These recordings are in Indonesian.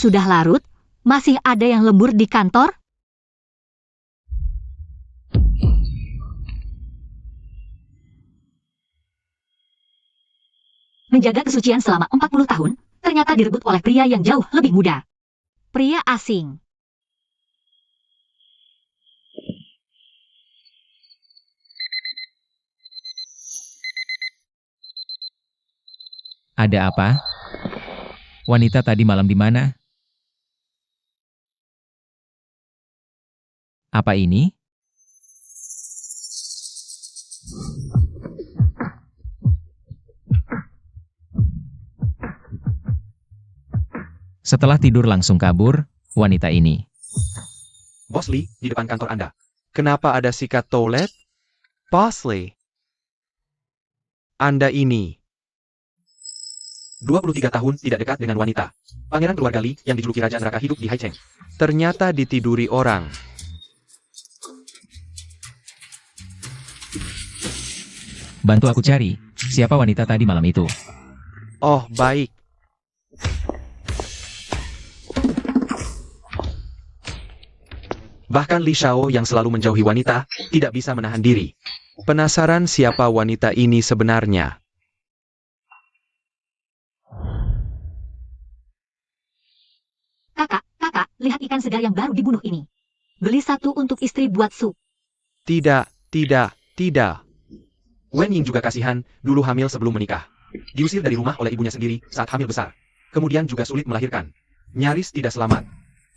Sudah larut? Masih ada yang lembur di kantor? Menjaga kesucian selama 40 tahun, ternyata direbut oleh pria yang jauh lebih muda. Pria asing. Ada apa? Wanita tadi malam di mana? Apa ini? Setelah tidur langsung kabur, wanita ini. Bos Lee, di depan kantor Anda. Kenapa ada sikat toilet? Boss Lee. Anda ini 23 tahun tidak dekat dengan wanita. Pangeran keluarga Lee yang dijuluki Raja Neraka hidup di Haicheng. Ternyata ditiduri orang. Bantu aku cari, siapa wanita tadi malam itu? Oh, baik. Bahkan Li Xiao yang selalu menjauhi wanita, tidak bisa menahan diri. Penasaran siapa wanita ini sebenarnya? Kakak, lihat ikan segar yang baru dibunuh ini. Beli satu untuk istri buat sup. Tidak. Wen Ying juga kasihan, dulu hamil sebelum menikah. Diusir dari rumah oleh ibunya sendiri saat hamil besar. Kemudian juga sulit melahirkan. Nyaris tidak selamat.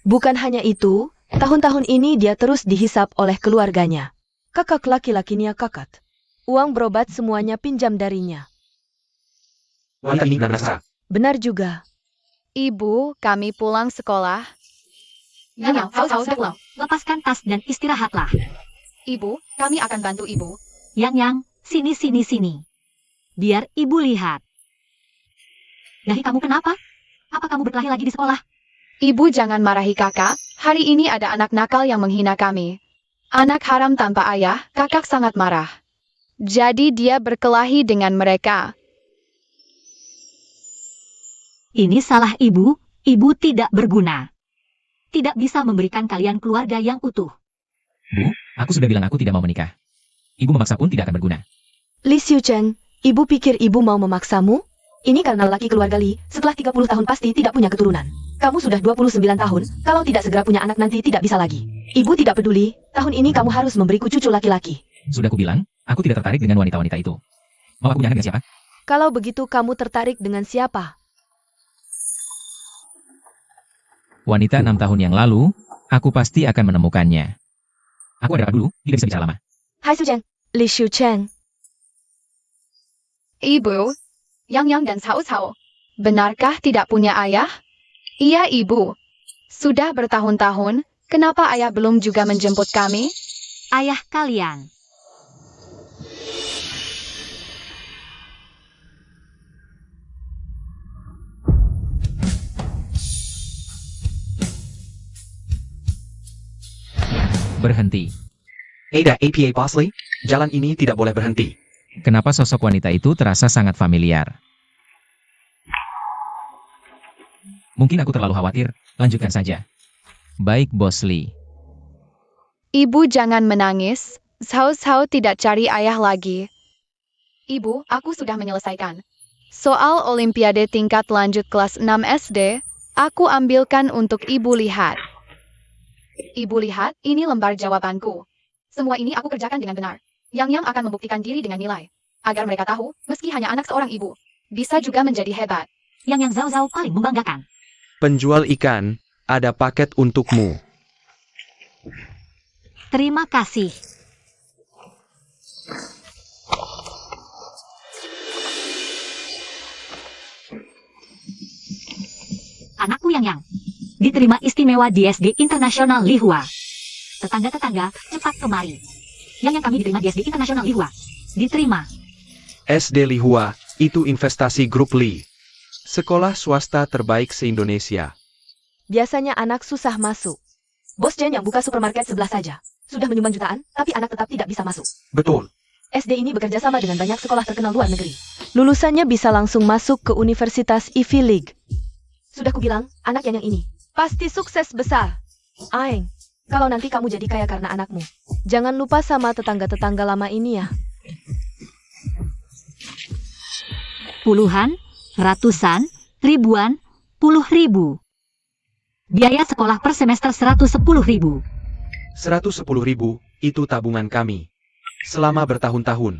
Bukan hanya itu, tahun-tahun ini dia terus dihisap oleh keluarganya. Kakak laki-lakinya kakat. Uang berobat semuanya pinjam darinya. Wanita ini benar-benar. Benar juga. Ibu, kami pulang sekolah. Yang pulang. Lepaskan tas dan istirahatlah. Ibu, kami akan bantu ibu. Yang, sini. Biar ibu lihat. Dahi kamu kenapa? Apa kamu berkelahi lagi di sekolah? Ibu jangan marahi kakak, hari ini ada anak nakal yang menghina kami. Anak haram tanpa ayah, kakak sangat marah. Jadi dia berkelahi dengan mereka. Ini salah ibu tidak berguna. Tidak bisa memberikan kalian keluarga yang utuh. Bu, aku sudah bilang aku tidak mau menikah. Ibu memaksa pun tidak akan berguna. Li Xiuchen, ibu pikir ibu mau memaksamu? Ini karena laki keluarga Li, setelah 30 tahun pasti tidak punya keturunan. Kamu sudah 29 tahun, kalau tidak segera punya anak nanti tidak bisa lagi. Ibu tidak peduli, tahun ini kamu harus memberiku cucu laki-laki. Sudah kubilang, aku tidak tertarik dengan wanita-wanita itu. Mau aku punya anak dengan siapa? Kalau begitu kamu tertarik dengan siapa? Wanita 6 tahun yang lalu, aku pasti akan menemukannya. Aku ada apa dulu, tidak bisa bicara lama. Hai Sujen, Li Xiuchen. Ibu, Yang dan Cao, benarkah tidak punya ayah? Iya ibu. Sudah bertahun-tahun, kenapa ayah belum juga menjemput kami? Ayah kalian. Berhenti. Ada APA Boss Lee, jalan ini tidak boleh berhenti. Kenapa sosok wanita itu terasa sangat familiar? Mungkin aku terlalu khawatir, lanjutkan saja. Baik, Bos Lee. Ibu jangan menangis, Cao tidak cari ayah lagi. Ibu, aku sudah menyelesaikan. Soal Olimpiade tingkat lanjut kelas 6 SD, aku ambilkan untuk ibu lihat. Ibu lihat, ini lembar jawabanku. Semua ini aku kerjakan dengan benar. Yang akan membuktikan diri dengan nilai. Agar mereka tahu, meski hanya anak seorang ibu, bisa juga menjadi hebat. Yang Zhao paling membanggakan. Penjual ikan, ada paket untukmu. Terima kasih. Anakku Yang, diterima istimewa di SD Internasional Lihua. Tetangga-tetangga, cepat kemari. Yang kami diterima di SD Internasional Lihua. Diterima. SD Lihua, itu investasi grup Lee. Sekolah swasta terbaik se-Indonesia. Biasanya anak susah masuk. Bos Jen yang buka supermarket sebelah saja. Sudah menyumbang jutaan, tapi anak tetap tidak bisa masuk. Betul. SD ini bekerja sama dengan banyak sekolah terkenal luar negeri. Lulusannya bisa langsung masuk ke Universitas Ivy League. Sudah kubilang, anak yang ini pasti sukses besar. Aeng, kalau nanti kamu jadi kaya karena anakmu, jangan lupa sama tetangga-tetangga lama ini ya. Puluhan, ratusan, ribuan, puluh ribu. Biaya sekolah per semester 110.000. 110.000, itu tabungan kami. Selama bertahun-tahun.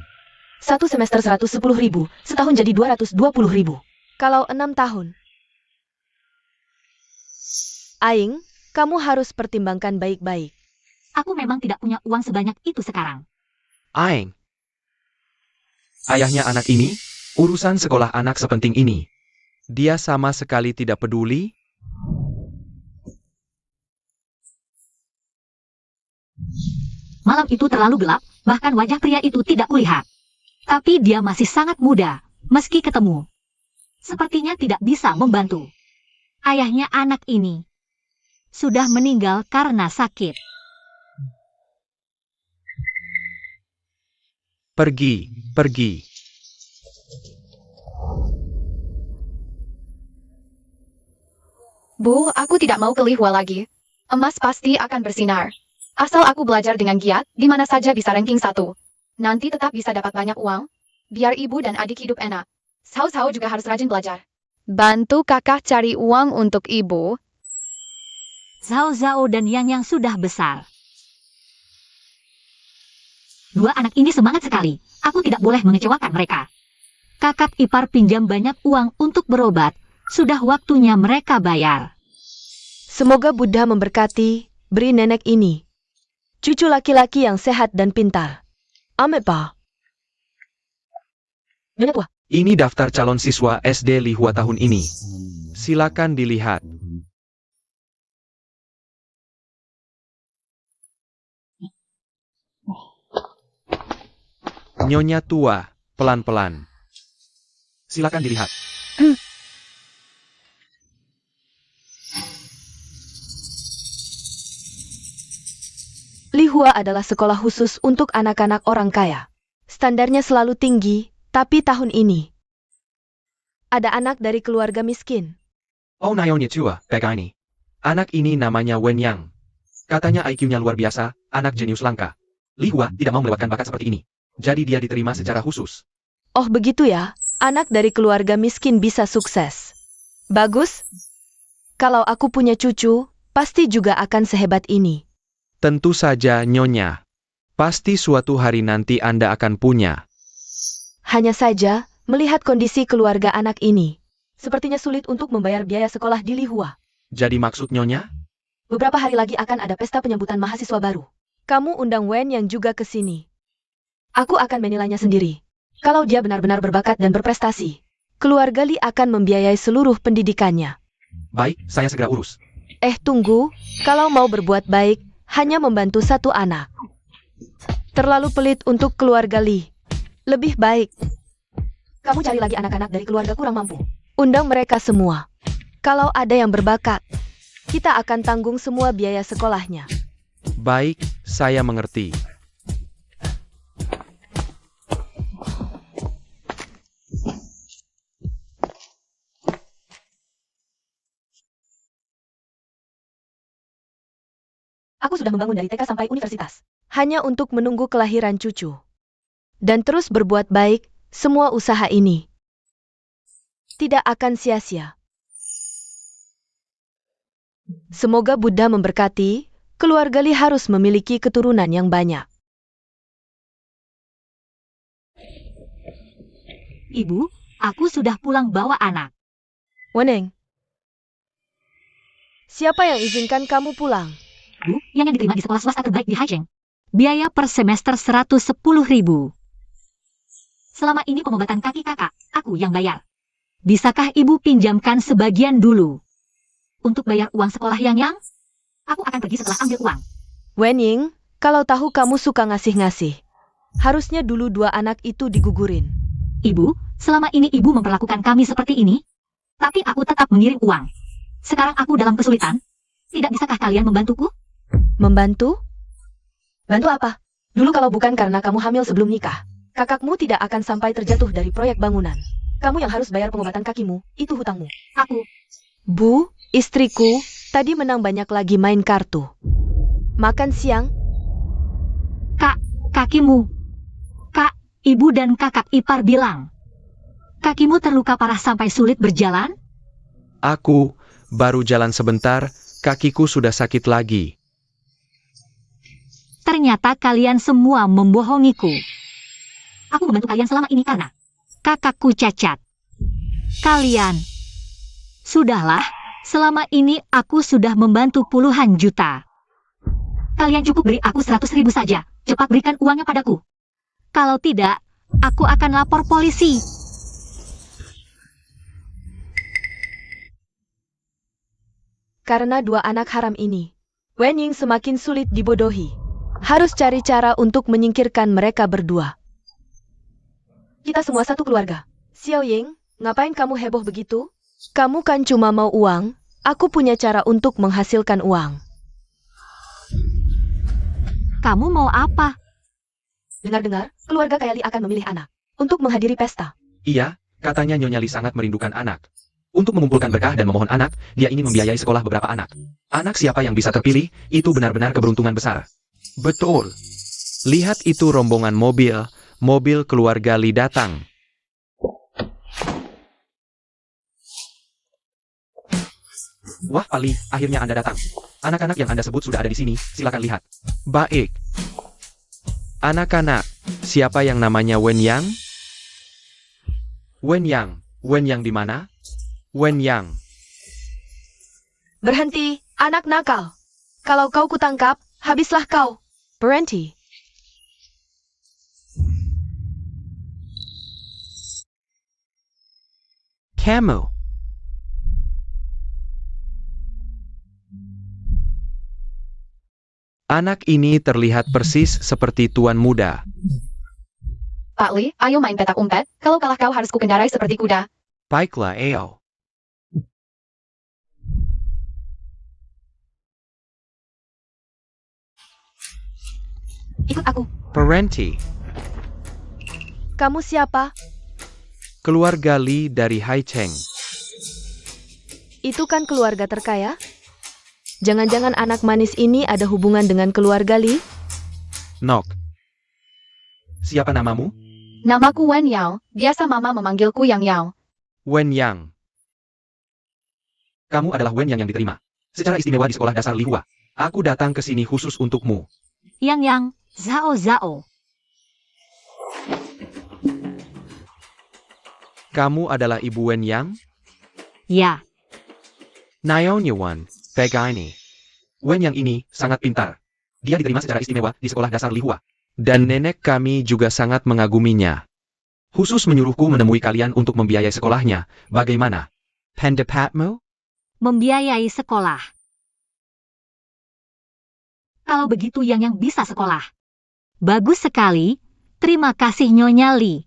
Satu semester 110.000, setahun jadi 220.000. Kalau 6 tahun. Aing, kamu harus pertimbangkan baik-baik. Aku memang tidak punya uang sebanyak itu sekarang. Aeng. Ayahnya anak ini, urusan sekolah anak sepenting ini. Dia sama sekali tidak peduli. Malam itu terlalu gelap, bahkan wajah pria itu tidak kulihat. Tapi dia masih sangat muda, meski ketemu. Sepertinya tidak bisa membantu. Ayahnya anak ini sudah meninggal karena sakit. Pergi. Bu, aku tidak mau ke Lihua lagi. Emas pasti akan bersinar. Asal aku belajar dengan giat, di mana saja bisa ranking 1. Nanti tetap bisa dapat banyak uang. Biar ibu dan adik hidup enak. Sao juga harus rajin belajar. Bantu kakak cari uang untuk ibu. Zhao dan Yang sudah besar. Dua anak ini semangat sekali. Aku tidak boleh mengecewakan mereka. Kakak ipar pinjam banyak uang untuk berobat. Sudah waktunya mereka bayar. Semoga Buddha memberkati, beri nenek ini cucu laki-laki yang sehat dan pintar. Amin, Pak. Nyonya tua, Ini daftar calon siswa SD Lihua tahun ini. Silakan dilihat. Nyonya tua, pelan-pelan. Silakan dilihat. Lihua adalah sekolah khusus untuk anak-anak orang kaya. Standarnya selalu tinggi, tapi tahun ini ada anak dari keluarga miskin. Oh Nyonya tua, ini. Anak ini namanya Wen Yang. Katanya IQ-nya luar biasa, anak jenius langka. Lihua tidak mau melewatkan bakat seperti ini. Jadi dia diterima secara khusus. Oh begitu ya, anak dari keluarga miskin bisa sukses. Bagus. Kalau aku punya cucu, pasti juga akan sehebat ini. Tentu saja Nyonya. Pasti suatu hari nanti Anda akan punya. Hanya saja, melihat kondisi keluarga anak ini, sepertinya sulit untuk membayar biaya sekolah di Lihua. Jadi maksud Nyonya? Beberapa hari lagi akan ada pesta penyambutan mahasiswa baru. Kamu undang Wen yang juga ke sini. Aku akan menilainya sendiri. Kalau dia benar-benar berbakat dan berprestasi, keluarga Li akan membiayai seluruh pendidikannya. Baik, saya segera urus. Tunggu, kalau mau berbuat baik, hanya membantu satu anak. Terlalu pelit untuk keluarga Li. Lebih baik, kamu cari lagi anak-anak dari keluarga kurang mampu. Undang mereka semua. Kalau ada yang berbakat, kita akan tanggung semua biaya sekolahnya. Baik, saya mengerti. Aku sudah membangun dari TK sampai universitas. Hanya untuk menunggu kelahiran cucu. Dan terus berbuat baik, semua usaha ini tidak akan sia-sia. Semoga Buddha memberkati, keluarga Li harus memiliki keturunan yang banyak. Ibu, aku sudah pulang bawa anak. Weneng, siapa yang izinkan kamu pulang? Bu, yang diterima di sekolah swasta terbaik di Haicheng. Biaya per semester 110.000. Selama ini pengobatan kaki kakak, aku yang bayar. Bisakah ibu pinjamkan sebagian dulu? Untuk bayar uang sekolah Yang, aku akan pergi setelah ambil uang. Wenying, kalau tahu kamu suka ngasih-ngasih, harusnya dulu dua anak itu digugurin. Ibu, selama ini ibu memperlakukan kami seperti ini, tapi aku tetap mengirim uang. Sekarang aku dalam kesulitan. Tidak bisakah kalian membantuku? Membantu? Bantu apa? Dulu kalau bukan karena kamu hamil sebelum nikah, kakakmu tidak akan sampai terjatuh dari proyek bangunan. Kamu yang harus bayar pengobatan kakimu, itu hutangmu. Bu, istriku, tadi menang banyak lagi main kartu. Makan siang? Kakimu. Kak, ibu dan kakak ipar bilang. Kakimu terluka parah sampai sulit berjalan? Aku baru jalan sebentar, kakiku sudah sakit lagi. Ternyata kalian semua membohongiku. Aku membantu kalian selama ini karena kakakku cacat. Kalian. Sudahlah, selama ini aku sudah membantu puluhan juta. Kalian cukup beri aku 100.000 saja. Cepat berikan uangnya padaku. Kalau tidak, aku akan lapor polisi. Karena dua anak haram ini, Wen Ying semakin sulit dibodohi. Harus cari cara untuk menyingkirkan mereka berdua. Kita semua satu keluarga. Xiao Ying, ngapain kamu heboh begitu? Kamu kan cuma mau uang, aku punya cara untuk menghasilkan uang. Kamu mau apa? Dengar-dengar, keluarga Kaya Li akan memilih anak untuk menghadiri pesta. Iya, katanya Nyonya Li sangat merindukan anak. Untuk mengumpulkan berkah dan memohon anak, dia ingin membiayai sekolah beberapa anak. Anak siapa yang bisa terpilih, itu benar-benar keberuntungan besar. Betul. Lihat itu rombongan mobil keluarga Li datang. Wah, Pali, akhirnya Anda datang. Anak-anak yang Anda sebut sudah ada di sini, silakan lihat. Baik. Anak-anak, siapa yang namanya Wen Yang? Wen Yang di mana? Wen Yang. Berhenti, anak nakal. Kalau kau kutangkap, habislah kau. Berhenti. Kamu. Anak ini terlihat persis seperti tuan muda. Pak Li, ayo main petak umpet. Kalau kalah kau harus kukendarai seperti kuda. Baiklah, ayo. Ikut aku. Berhenti. Kamu siapa? Keluarga Li dari Haicheng. Itu kan keluarga terkaya? Jangan-jangan anak manis ini ada hubungan dengan keluarga Li? Nok. Siapa namamu? Namaku Wen Yao. Biasa mama memanggilku Yang Yao. Wen Yang. Kamu adalah Wen Yang diterima secara istimewa di sekolah dasar Lihua. Aku datang ke sini khusus untukmu. Yang, Zhao. Kamu adalah ibu Wen Yang? Ya, Naonya Wan, pega ini. Wen Yang ini sangat pintar. Dia diterima secara istimewa di sekolah dasar Lihua. Dan nenek kami juga sangat mengaguminya. Khusus menyuruhku menemui kalian untuk membiayai sekolahnya. Bagaimana? Pendapatmu? membiayai sekolah. Kalau begitu yang bisa sekolah. Bagus sekali, terima kasih Nyonya Li.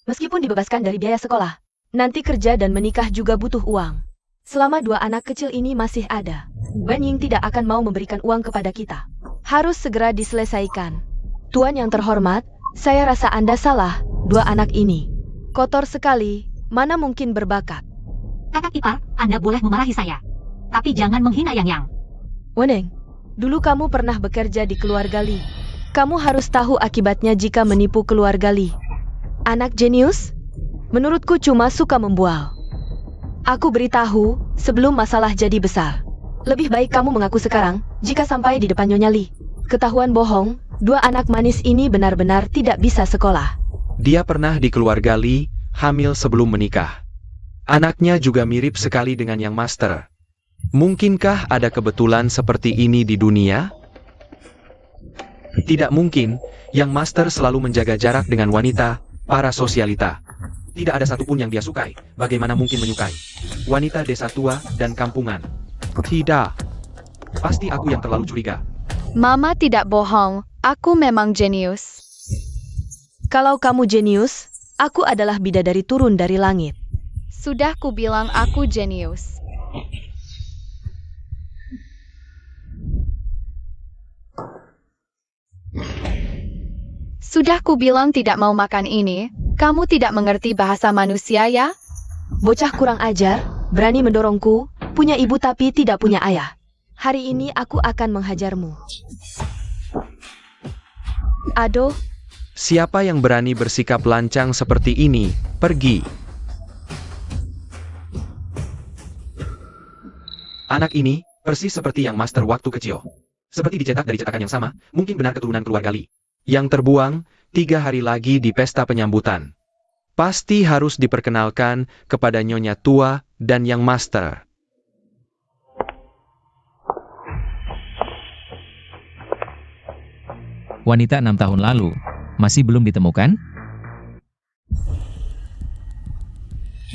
Meskipun dibebaskan dari biaya sekolah, nanti kerja dan menikah juga butuh uang. Selama dua anak kecil ini masih ada, Wen Ying tidak akan mau memberikan uang kepada kita. Harus segera diselesaikan. Tuan yang terhormat, saya rasa Anda salah, dua anak ini. Kotor sekali, mana mungkin berbakat. Kakak ipar, Anda boleh memarahi saya. Tapi jangan menghina Yang. Weneng, dulu kamu pernah bekerja di keluarga Li. Kamu harus tahu akibatnya jika menipu keluarga Li. Anak jenius? Menurutku cuma suka membual. Aku beritahu sebelum masalah jadi besar. Lebih baik kamu mengaku sekarang, jika sampai di depan Nyonya Li. Ketahuan bohong, dua anak manis ini benar-benar tidak bisa sekolah. Dia pernah di keluarga Li, hamil sebelum menikah. Anaknya juga mirip sekali dengan yang master. Mungkinkah ada kebetulan seperti ini di dunia? Tidak mungkin, yang master selalu menjaga jarak dengan wanita, para sosialita. Tidak ada satupun yang dia sukai, bagaimana mungkin menyukai wanita desa tua dan kampungan? Tidak. Pasti aku yang terlalu curiga. Mama tidak bohong, aku memang jenius. Kalau kamu jenius, aku adalah bidadari turun dari langit. Sudah kubilang aku jenius. Sudah kubilang tidak mau makan ini, kamu tidak mengerti bahasa manusia ya? Bocah kurang ajar, berani mendorongku, punya ibu tapi tidak punya ayah. Hari ini aku akan menghajarmu. Aduh, Siapa yang berani bersikap lancang seperti ini, pergi. Anak ini, persis seperti yang master waktu kecil. Seperti dicetak dari cetakan yang sama, mungkin benar keturunan keluarga Li. Yang terbuang, 3 hari lagi di pesta penyambutan. Pasti harus diperkenalkan kepada Nyonya tua dan yang master. Wanita 6 tahun lalu, masih belum ditemukan?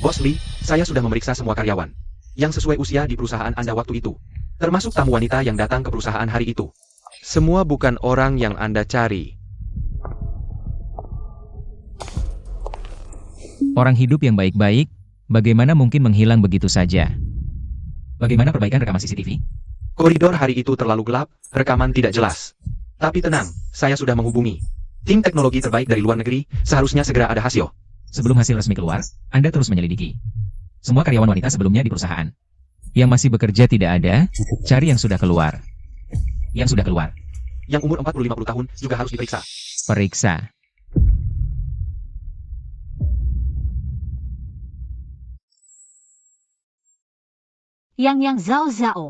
Bos Li, saya sudah memeriksa semua karyawan yang sesuai usia di perusahaan Anda waktu itu. Termasuk tamu wanita yang datang ke perusahaan hari itu. Semua bukan orang yang Anda cari. Orang hidup yang baik-baik, bagaimana mungkin menghilang begitu saja? Bagaimana perbaikan rekaman CCTV? Koridor hari itu terlalu gelap, rekaman tidak jelas. Tapi tenang, saya sudah menghubungi tim teknologi terbaik dari luar negeri, seharusnya segera ada hasil. Sebelum hasil resmi keluar, Anda terus menyelidiki. Semua karyawan wanita sebelumnya di perusahaan. Yang masih bekerja tidak ada, cari yang sudah keluar. Yang sudah keluar. Yang umur 40-50 tahun juga harus diperiksa. Periksa. Yang Zhao Zhao.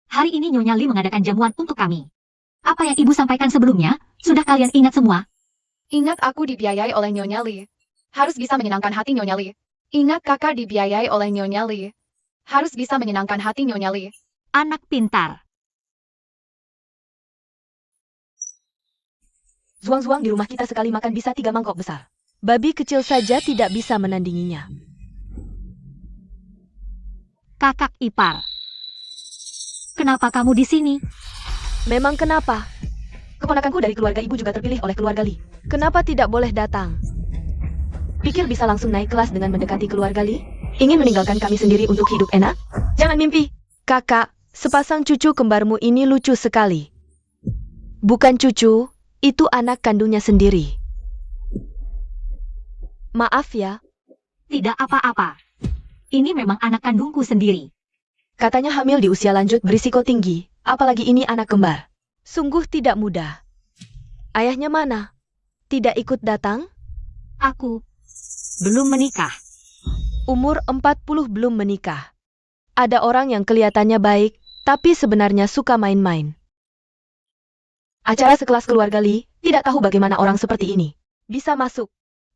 Hari ini Nyonya Li mengadakan jamuan untuk kami. Apa yang ibu sampaikan sebelumnya, sudah kalian ingat semua? Ingat aku dibiayai oleh Nyonya Li. Harus bisa menyenangkan hati Nyonya Li. Ingat kakak dibiayai oleh Nyonya Li. Harus bisa menyenangkan hati Nyonya Li. Anak pintar. zuang-zuang di rumah kita sekali makan bisa 3 mangkok besar. Babi kecil saja tidak bisa menandinginya. Kakak ipar. Kenapa kamu di sini? Memang kenapa? Keponakanku dari keluarga ibu juga terpilih oleh keluarga Li. Kenapa tidak boleh datang? Pikir bisa langsung naik kelas dengan mendekati keluarga Li? Ingin meninggalkan kami sendiri untuk hidup enak? Jangan mimpi. Kakak, sepasang cucu kembarmu ini lucu sekali. Bukan cucu, itu anak kandungnya sendiri. Maaf ya. Tidak apa-apa. Ini memang anak kandungku sendiri. Katanya hamil di usia lanjut berisiko tinggi, apalagi ini anak kembar. Sungguh tidak mudah. Ayahnya mana? Tidak ikut datang? Aku belum menikah. Umur 40 belum menikah. Ada orang yang kelihatannya baik, tapi sebenarnya suka main-main. Acara sekelas keluarga Li, tidak tahu bagaimana orang seperti ini bisa masuk.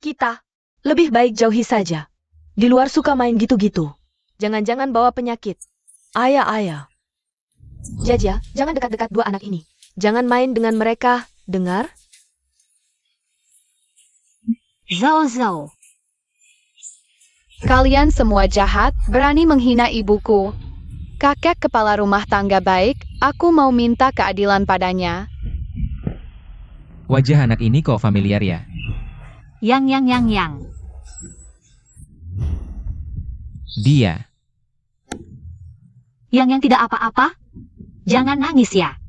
Kita lebih baik jauhi saja. Di luar suka main gitu-gitu. Jangan-jangan bawa penyakit. Ayah. Jaja, jangan dekat-dekat 2 anak ini. Jangan main dengan mereka, dengar? Zhao Zhao. Kalian semua jahat, berani menghina ibuku. Kakek kepala rumah tangga baik, aku mau minta keadilan padanya. Wajah anak ini kok familiar ya? Yang. Dia. Yang tidak apa-apa? Jangan nangis ya.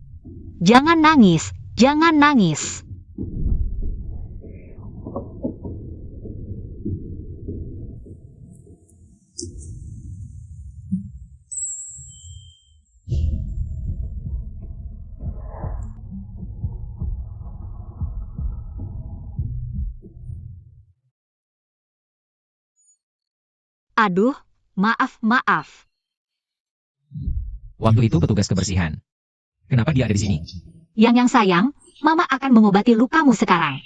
Jangan nangis. Aduh, maaf. Waktu itu petugas kebersihan. Kenapa dia ada di sini? Yang sayang, Mama akan mengobati lukamu sekarang.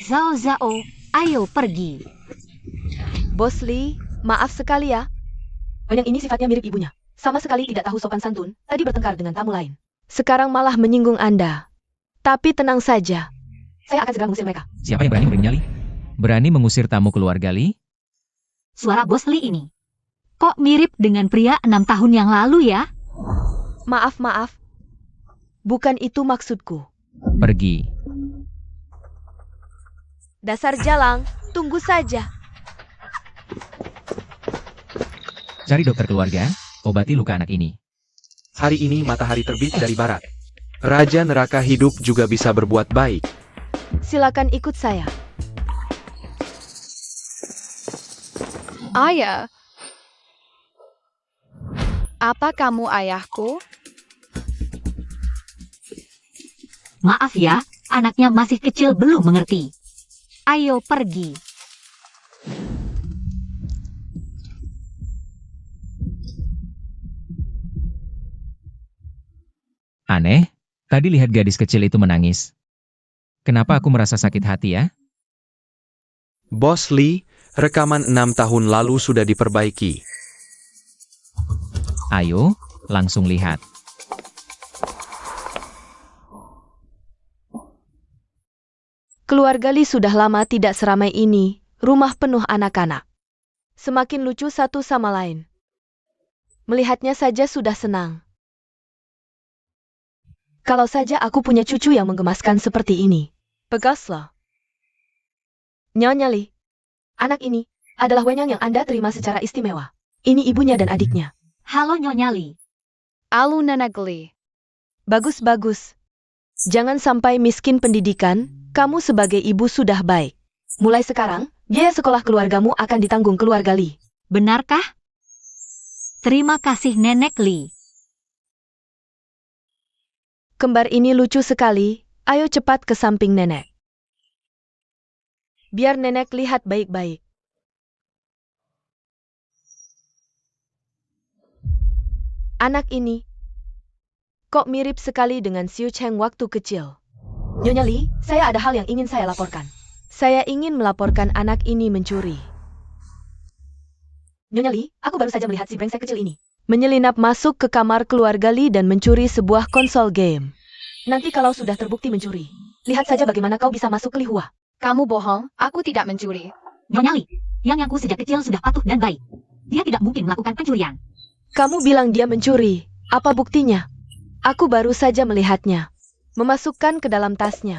Zhao Zhao, ayo pergi. Bos Li, maaf sekali ya. Yang ini sifatnya mirip ibunya. Sama sekali tidak tahu sopan santun, tadi bertengkar dengan tamu lain. Sekarang malah menyinggung Anda. Tapi tenang saja. Saya akan segera mengusir mereka. Siapa yang berani memberi nyali? Berani mengusir tamu keluarga Li? Suara Bos Li ini. Kok mirip dengan pria 6 tahun yang lalu ya? Maaf. Bukan itu maksudku. Pergi. Dasar jalang, tunggu saja. Cari dokter keluarga, obati luka anak ini. Hari ini matahari terbit dari barat. Raja neraka hidup juga bisa berbuat baik. Silakan ikut saya. Ayah. Apa kamu ayahku? Maaf ya, anaknya masih kecil belum mengerti. Ayo pergi. Aneh, tadi lihat gadis kecil itu menangis. Kenapa aku merasa sakit hati ya? Bos Lee, rekaman 6 tahun lalu sudah diperbaiki. Ayo, langsung lihat. Keluarga Lee sudah lama tidak seramai ini, rumah penuh anak-anak. Semakin lucu satu sama lain. Melihatnya saja sudah senang. Kalau saja aku punya cucu yang menggemaskan seperti ini. Pegaslah. Nyonya Lee, anak ini adalah Wenyang yang Anda terima secara istimewa. Ini ibunya dan adiknya. Halo Nyonya Lee. Alu Nenek Lee. Bagus-bagus. Jangan sampai miskin pendidikan, kamu sebagai ibu sudah baik. Mulai sekarang, biaya sekolah keluargamu akan ditanggung keluarga Lee. Benarkah? Terima kasih Nenek Lee. Kembar ini lucu sekali, ayo cepat ke samping nenek. Biar nenek lihat baik-baik. Anak ini, kok mirip sekali dengan Xiu Cheng waktu kecil. Nyonya Lee, saya ada hal yang ingin saya laporkan. Saya ingin melaporkan anak ini mencuri. Nyonya Lee, aku baru saja melihat si brengsek kecil ini menyelinap masuk ke kamar keluarga Lee dan mencuri sebuah konsol game. Nanti kalau sudah terbukti mencuri, lihat saja bagaimana kau bisa masuk ke Lihua. Kamu bohong, aku tidak mencuri. Nyonya Lee, Yangku sejak kecil sudah patuh dan baik. Dia tidak mungkin melakukan pencurian. Kamu bilang dia mencuri, apa buktinya? Aku baru saja melihatnya. Memasukkan ke dalam tasnya.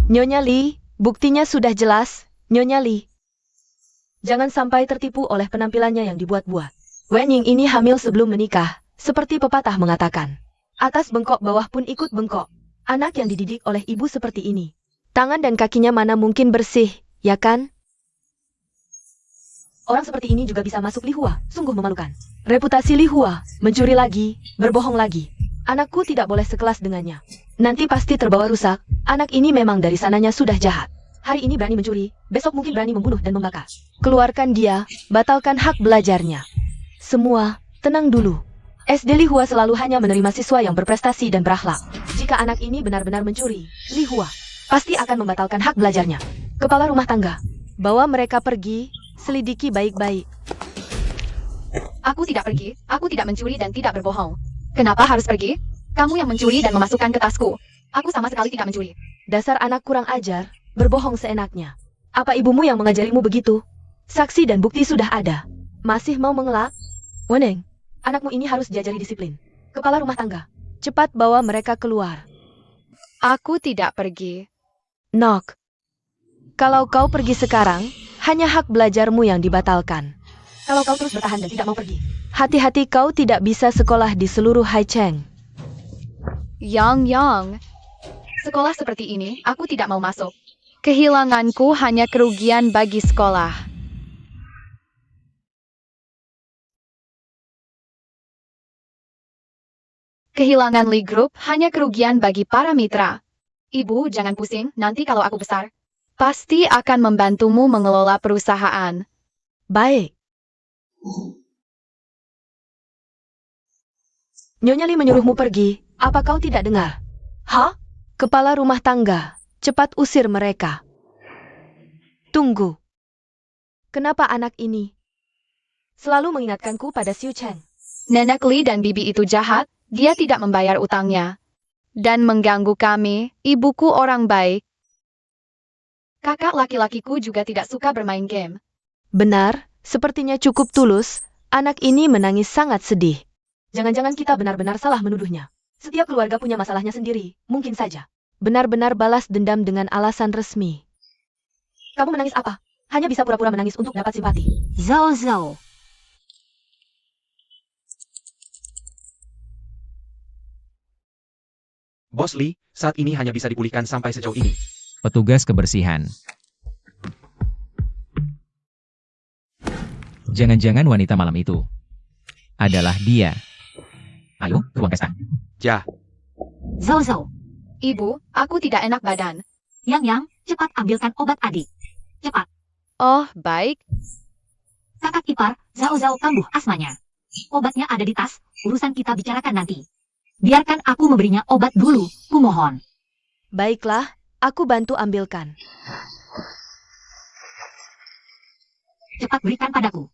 Nyonya Lee, buktinya sudah jelas, Nyonya Lee. Jangan sampai tertipu oleh penampilannya yang dibuat-buat. Wen Ying ini hamil sebelum menikah, seperti pepatah mengatakan. Atas bengkok bawah pun ikut bengkok. Anak yang dididik oleh ibu seperti ini. Tangan dan kakinya mana mungkin bersih, ya kan? Orang seperti ini juga bisa masuk Lihua, sungguh memalukan. Reputasi Lihua, mencuri lagi, berbohong lagi. Anakku tidak boleh sekelas dengannya. Nanti pasti terbawa rusak, anak ini memang dari sananya sudah jahat. Hari ini berani mencuri, besok mungkin berani membunuh dan membakar. Keluarkan dia, batalkan hak belajarnya. Semua, tenang dulu. SD Lihua selalu hanya menerima siswa yang berprestasi dan berakhlak. Jika anak ini benar-benar mencuri, Lihua pasti akan membatalkan hak belajarnya. Kepala rumah tangga, bawa mereka pergi, selidiki baik-baik. Aku tidak pergi, aku tidak mencuri dan tidak berbohong. Kenapa harus pergi? Kamu yang mencuri dan memasukkan ke tasku. Aku sama sekali tidak mencuri. Dasar anak kurang ajar, berbohong seenaknya. Apa ibumu yang mengajarimu begitu? Saksi dan bukti sudah ada. Masih mau mengelak? Weneng, anakmu ini harus diajari disiplin. Kepala rumah tangga, cepat bawa mereka keluar. Aku tidak pergi. Nok, kalau kau pergi sekarang, hanya hak belajarmu yang dibatalkan. Kalau kau terus bertahan dan tidak mau pergi, hati-hati kau tidak bisa sekolah di seluruh Haicheng. Yang. Sekolah seperti ini, aku tidak mau masuk. Kehilanganku hanya kerugian bagi sekolah. Kehilangan Lee Group hanya kerugian bagi para mitra. Ibu, jangan pusing, nanti kalau aku besar, pasti akan membantumu mengelola perusahaan. Baik. Nyonya Lee menyuruhmu pergi, apa kau tidak dengar? Hah? Kepala rumah tangga, cepat usir mereka. Tunggu. Kenapa anak ini selalu mengingatkanku pada Xiu Cheng? Nenek Lee dan bibi itu jahat, dia tidak membayar utangnya. Dan mengganggu kami, ibuku orang baik. Kakak laki-lakiku juga tidak suka bermain game. Benar, sepertinya cukup tulus, anak ini menangis sangat sedih. Jangan-jangan kita benar-benar salah menuduhnya. Setiap keluarga punya masalahnya sendiri, mungkin saja. Benar-benar balas dendam dengan alasan resmi. Kamu menangis apa? Hanya bisa pura-pura menangis untuk dapat simpati. Zhao Zhao. Bos Lee, saat ini hanya bisa dipulihkan sampai sejauh ini. Petugas kebersihan. Jangan-jangan wanita malam itu adalah dia. Ayo, ke ruang pesta. Ja, Zhao Zhao, Ibu, aku tidak enak badan. Yang, cepat ambilkan obat adik. Cepat. Oh, baik. Kakak ipar, Zhao Zhao kambuh asmanya. Obatnya ada di tas, urusan kita bicarakan nanti. Biarkan aku memberinya obat dulu, kumohon. Baiklah, aku bantu ambilkan. Cepat berikan padaku.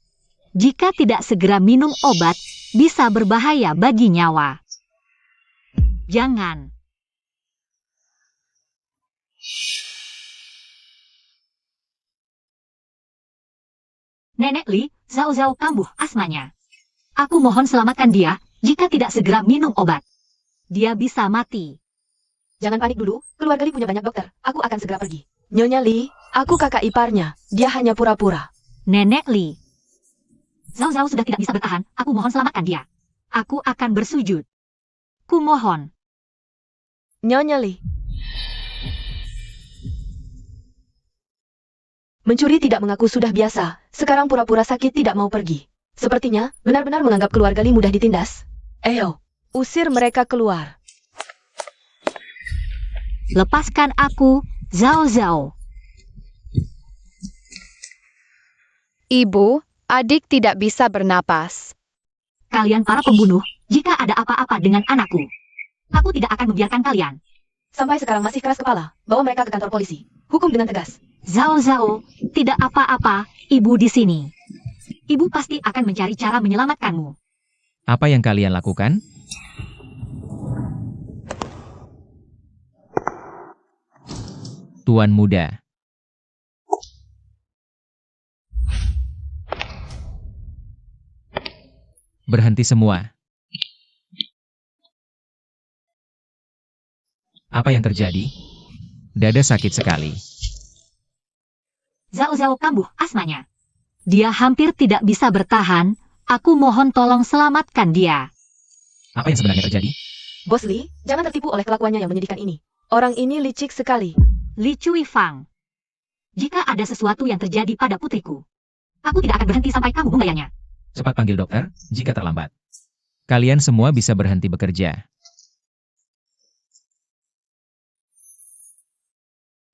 Jika tidak segera minum obat, bisa berbahaya bagi nyawa. Jangan. Nenek Li, Zhao Zhao kambuh asmanya. Aku mohon selamatkan dia, jika tidak segera minum obat. Dia bisa mati. Jangan panik dulu, keluarga Li punya banyak dokter. Aku akan segera pergi. Nyonya Li, aku kakak iparnya. Dia hanya pura-pura. Nenek Li. Zhao Zhao sudah tidak bisa bertahan, aku mohon selamatkan dia. Aku akan bersujud. Kumohon. Nyonya Li. Mencuri tidak mengaku sudah biasa, sekarang pura-pura sakit tidak mau pergi. Sepertinya, benar-benar menganggap keluarga Li mudah ditindas. Ayo, usir mereka keluar. Lepaskan aku, Zhao Zhao. Ibu, adik tidak bisa bernapas. Kalian para pembunuh, jika ada apa-apa dengan anakku, aku tidak akan membiarkan kalian. Sampai sekarang masih keras kepala, bawa mereka ke kantor polisi. Hukum dengan tegas. Zhao Zhao, tidak apa-apa, ibu di sini. Ibu pasti akan mencari cara menyelamatkanmu. Apa yang kalian lakukan? Tuan muda. Berhenti semua. Apa yang terjadi? Dada sakit sekali. Zhao Zhao kambuh asmanya. Dia hampir tidak bisa bertahan, aku mohon tolong selamatkan dia. Apa yang sebenarnya terjadi? Bos Li, jangan tertipu oleh kelakuannya yang menyedihkan ini. Orang ini licik sekali. Li Cui Fang. Jika ada sesuatu yang terjadi pada putriku, aku tidak akan berhenti sampai kamu membayarnya. Cepat panggil dokter, jika terlambat. Kalian semua bisa berhenti bekerja.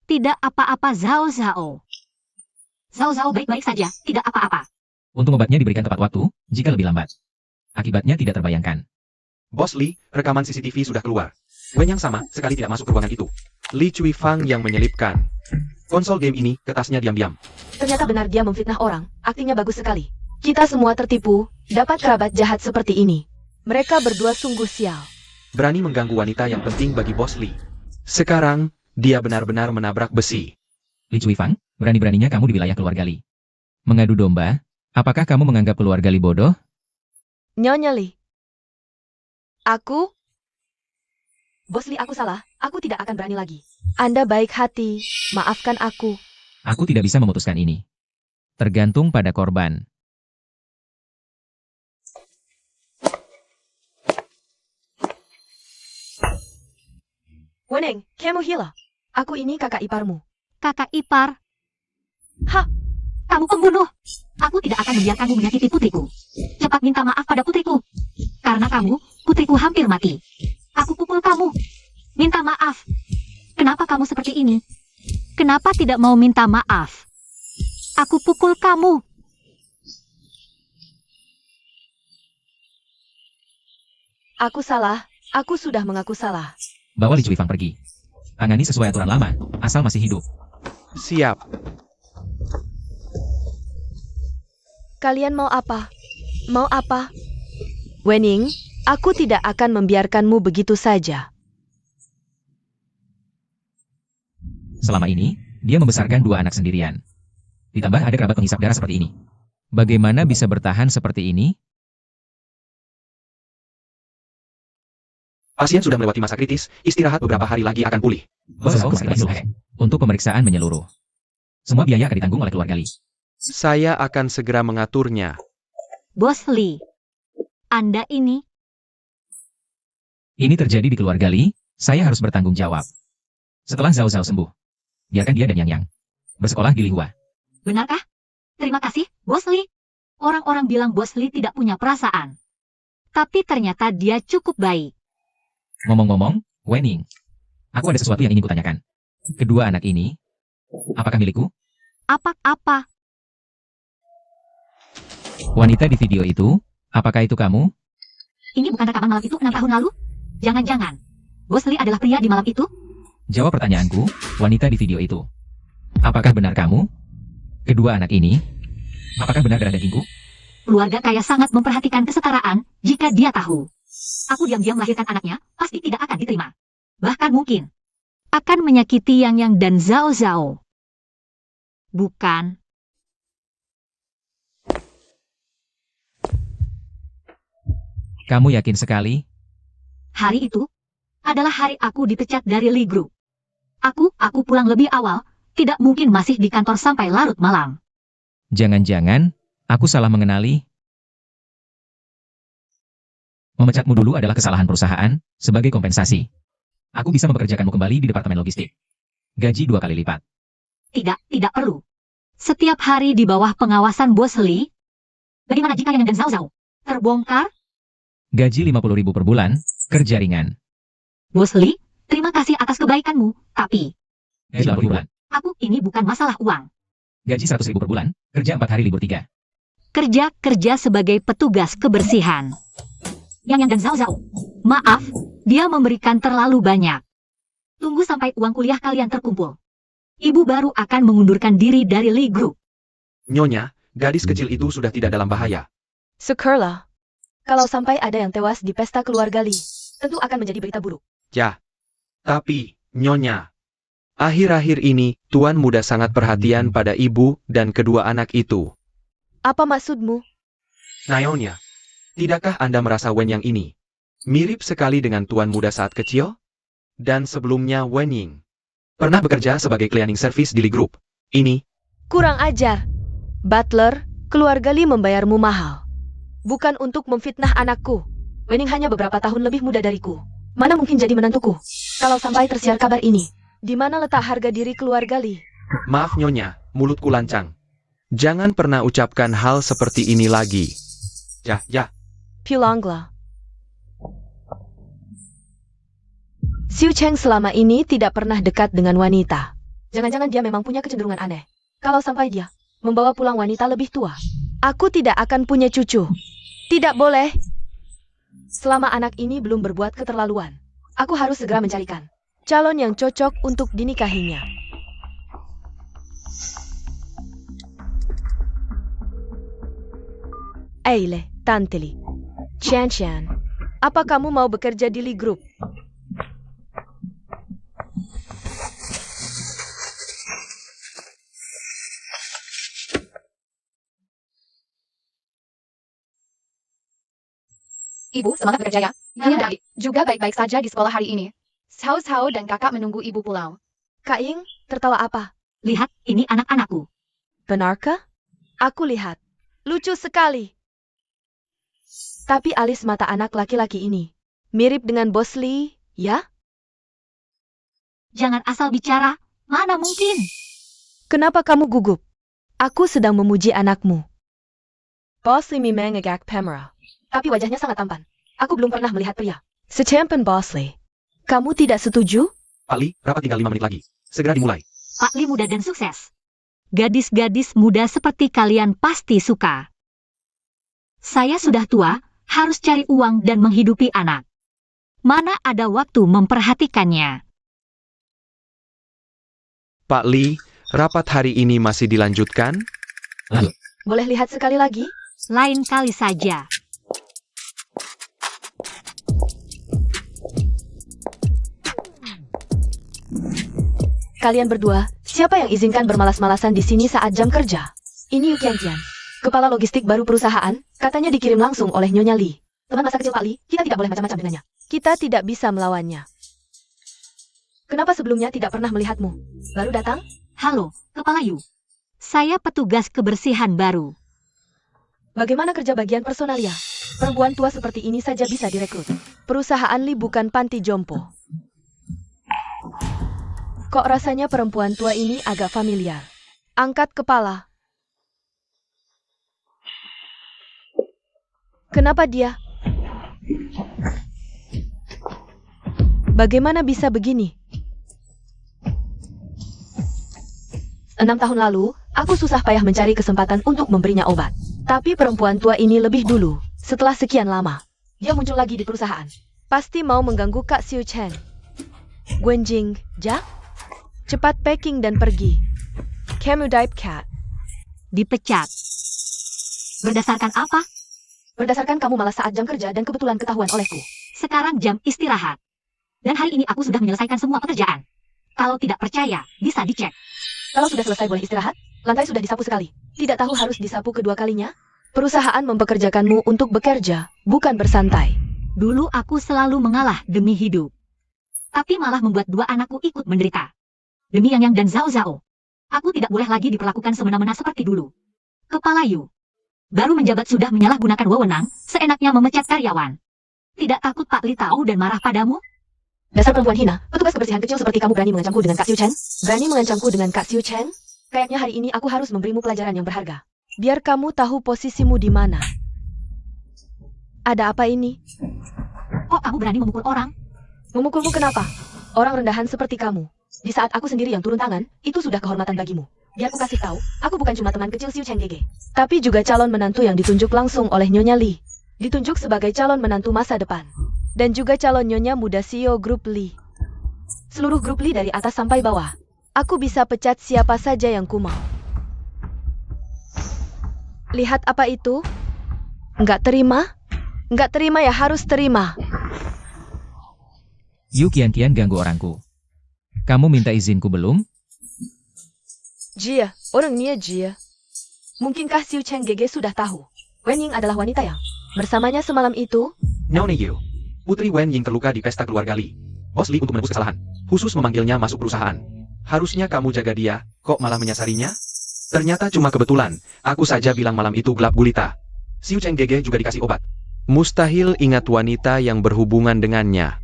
Tidak apa-apa Zhao Zhao. Zhao Zhao baik-baik saja, tidak apa-apa. Untung obatnya diberikan tepat waktu, jika lebih lambat. Akibatnya tidak terbayangkan. Bos Li, rekaman CCTV sudah keluar. Wen yang sama sekali tidak masuk ke ruangan itu. Li Cui Fang yang menyelipkan konsol game ini ke tasnya diam-diam. Ternyata benar dia memfitnah orang, aktingnya bagus sekali. Kita semua tertipu, dapat kerabat jahat seperti ini. Mereka berdua sungguh sial. Berani mengganggu wanita yang penting bagi Bos Li. Sekarang, dia benar-benar menabrak besi. Li Cui Fang, berani-beraninya kamu di wilayah keluarga Li. Mengadu domba, apakah kamu menganggap keluarga Li bodoh? Nyonya Li. Bos Li, aku salah. Aku tidak akan berani lagi. Anda baik hati. Maafkan aku. Aku tidak bisa memutuskan ini. Tergantung pada korban. Weneng, kamu hilang. Aku ini kakak iparmu. Kakak ipar. Hah? Kamu pembunuh. Aku tidak akan membiarkanmu menyakiti putriku. Cepat minta maaf pada putriku. Karena kamu, putriku hampir mati. Aku pukul kamu. Minta maaf. Kenapa kamu seperti ini? Kenapa tidak mau minta maaf? Aku pukul kamu. Aku salah. Aku sudah mengaku salah. Bawa Li Cui Fang pergi. Tangani sesuai aturan lama, asal masih hidup. Siap. Kalian mau apa? Mau apa? Wenning, aku tidak akan membiarkanmu begitu saja. Selama ini, dia membesarkan 2 anak sendirian. Ditambah ada kerabat penghisap darah seperti ini. Bagaimana bisa bertahan seperti ini? Pasien sudah melewati masa kritis, istirahat beberapa hari lagi akan pulih. Bos untuk pemeriksaan menyeluruh. Semua biaya akan ditanggung oleh keluarga Li. Saya akan segera mengaturnya. Bos Li. Anda ini. Ini terjadi di keluarga Li, saya harus bertanggung jawab. Setelah Zhao Zhao sembuh, biarkan dia dan Yang bersekolah di Lihua. Benarkah? Terima kasih, Bos Li. Orang-orang bilang Bos Lee tidak punya perasaan. Tapi ternyata dia cukup baik. Ngomong-ngomong, Wening, aku ada sesuatu yang ingin kutanyakan. Kedua anak ini, apakah milikku? Apa-apa? Wanita di video itu, apakah itu kamu? Ini bukan rekaman malam itu 6 tahun lalu? Jangan-jangan. Bos Lee adalah pria di malam itu? Jawab pertanyaanku, wanita di video itu. Apakah benar kamu? Kedua anak ini, apakah benar darah dagingku? Keluarga kaya sangat memperhatikan kesetaraan jika dia tahu. Aku diam-diam melahirkan anaknya, pasti tidak akan diterima. Bahkan mungkin akan menyakiti Yang dan Zhao Zhao. Bukan. Kamu yakin sekali? Hari itu adalah hari aku dipecat dari Lee Group. Aku pulang lebih awal, tidak mungkin masih di kantor sampai larut malam. Jangan-jangan, aku salah mengenali. Memecatmu dulu adalah kesalahan perusahaan, sebagai kompensasi. Aku bisa mempekerjakanmu kembali di departemen logistik. Gaji 2 kali lipat. Tidak perlu. Setiap hari di bawah pengawasan Bos Lee. Bagaimana jika Yang dan Zhao Zhao terbongkar? Gaji 50.000 per bulan, kerja ringan. Bos Lee, terima kasih atas kebaikanmu, tapi Gaji 80.000 per bulan. ini bukan masalah uang. Gaji 100.000 per bulan, kerja 4 hari libur 3. Kerja sebagai petugas kebersihan. Yang dan Zhao Zhao. Maaf, dia memberikan terlalu banyak. Tunggu sampai uang kuliah kalian terkumpul. Ibu baru akan mengundurkan diri dari Lee Group. Nyonya, gadis kecil itu sudah tidak dalam bahaya. Syukurlah. Kalau sampai ada yang tewas di pesta keluarga Lee, tentu akan menjadi berita buruk. Ya. Tapi, Nyonya, akhir-akhir ini, Tuan Muda sangat perhatian pada ibu dan kedua anak itu. Apa maksudmu? Nyonya, tidakkah Anda merasa Wen Yang ini mirip sekali dengan Tuan Muda saat kecil? Dan sebelumnya Wen Ying pernah bekerja sebagai cleaning service di Lee Group. Ini, Kurang ajar. Butler, keluarga Lee membayarmu mahal. Bukan untuk memfitnah anakku. Wening hanya beberapa tahun lebih muda dariku. Mana mungkin jadi menantuku? Kalau sampai tersiar kabar ini, di mana letak harga diri keluarga Lee? maaf Nyonya, mulutku lancang. Jangan pernah ucapkan hal seperti ini lagi. Ya. Pulanglah. Xiu Cheng selama ini tidak pernah dekat dengan wanita. Jangan-jangan dia memang punya kecenderungan aneh. Kalau sampai dia membawa pulang wanita lebih tua, aku tidak akan punya cucu. Tidak boleh. Selama anak ini belum berbuat keterlaluan, aku harus segera mencarikan calon yang cocok untuk dinikahinya. Eile, Tante Lee. Chan, apa kamu mau bekerja di Lee Group? Ibu, semangat bekerja ya. Dia dan adik juga baik-baik saja di sekolah hari ini. Zhao Zhao dan kakak menunggu ibu pulang. Kak Ying, tertawa apa? Lihat, ini anak-anakku. Benarkah? Aku lihat. Lucu sekali. Tapi alis mata anak laki-laki ini mirip dengan Bos Lee, ya? Jangan asal bicara, mana mungkin? Kenapa kamu gugup? Aku sedang memuji anakmu. Bos Lee memang agak pemarah. Tapi wajahnya sangat tampan. Aku belum pernah melihat pria secampan Bos Lee. Kamu tidak setuju? Pak Lee, rapat tinggal 5 menit lagi. Segera dimulai. Pak Lee muda dan sukses. Gadis-gadis muda seperti kalian pasti suka. Saya sudah tua, harus cari uang dan menghidupi anak. Mana ada waktu memperhatikannya? Pak Lee, rapat hari ini masih dilanjutkan? Boleh lihat sekali lagi? Lain kali saja. Kalian berdua, siapa yang izinkan bermalas-malasan di sini saat jam kerja? Ini Yu Qiantian, kepala logistik baru perusahaan, katanya dikirim langsung oleh Nyonya Lee. Teman masa kecil Pak Lee, kita tidak boleh macam-macam dengannya. Kita tidak bisa melawannya. Kenapa sebelumnya tidak pernah melihatmu? Baru datang? Halo, Kepala Yu. Saya petugas kebersihan baru. Bagaimana kerja bagian personalia? Perempuan tua seperti ini saja bisa direkrut. Perusahaan Lee bukan panti jompo. Kok rasanya perempuan tua ini agak familiar? Angkat kepala. Kenapa dia? Bagaimana bisa begini? 6 tahun lalu, aku susah payah mencari kesempatan untuk memberinya obat. Tapi perempuan tua ini lebih dulu, setelah sekian lama. Dia muncul lagi di perusahaan. Pasti mau mengganggu Kak Xiu Chen. Guanjing, Jack? Cepat packing dan pergi. Kamu dive cat. Dipecat. Berdasarkan apa? Berdasarkan kamu malas saat jam kerja dan kebetulan ketahuan olehku. Sekarang jam istirahat. Dan hari ini aku sudah menyelesaikan semua pekerjaan. Kalau tidak percaya, bisa dicek. Kalau sudah selesai boleh istirahat, lantai sudah disapu sekali. Tidak tahu harus disapu kedua kalinya? Perusahaan mempekerjakanmu untuk bekerja, bukan bersantai. Dulu aku selalu mengalah demi hidup. Tapi malah membuat dua anakku ikut menderita. Demi Yang dan Zhao Zhao. Aku tidak boleh lagi diperlakukan semena-mena seperti dulu. Kepala Yu. Baru menjabat sudah menyalahgunakan wewenang, seenaknya memecat karyawan. Tidak takut Pak Li tahu dan marah padamu? Dasar perempuan hina, petugas kebersihan kecil seperti kamu berani mengancamku dengan Kak Xiu Chen? Berani mengancamku dengan Kak Xiu Chen? Kayaknya hari ini aku harus memberimu pelajaran yang berharga. Biar kamu tahu posisimu di mana. Ada apa ini? Kok kamu berani memukul orang? Memukulmu kenapa? Orang rendahan seperti kamu. Di saat aku sendiri yang turun tangan, itu sudah kehormatan bagimu. Biar aku kasih tahu, aku bukan cuma teman kecil Xiu Chen Gege, tapi juga calon menantu yang ditunjuk langsung oleh Nyonya Li. Ditunjuk sebagai calon menantu masa depan. Dan juga calon Nyonya muda CEO grup Li. Seluruh grup Li dari atas sampai bawah. Aku bisa pecat siapa saja yang ku mau. Lihat apa itu? Nggak terima? Nggak terima ya harus terima. Yu kian-kian ganggu orangku. Kamu minta izinku belum? Jia, orangnya Jia. Mungkinkah Xiu Chen Gege sudah tahu? Wen Ying adalah wanita yang bersamanya semalam itu? Nyonya Yu. Putri Wen Ying terluka di pesta keluarga Li. Bos Li untuk menebus kesalahan, khusus memanggilnya masuk perusahaan. Harusnya kamu jaga dia, kok malah menyasarinya? Ternyata cuma kebetulan, aku saja bilang malam itu gelap gulita. Xiu Chen Gege juga dikasih obat. Mustahil ingat wanita yang berhubungan dengannya.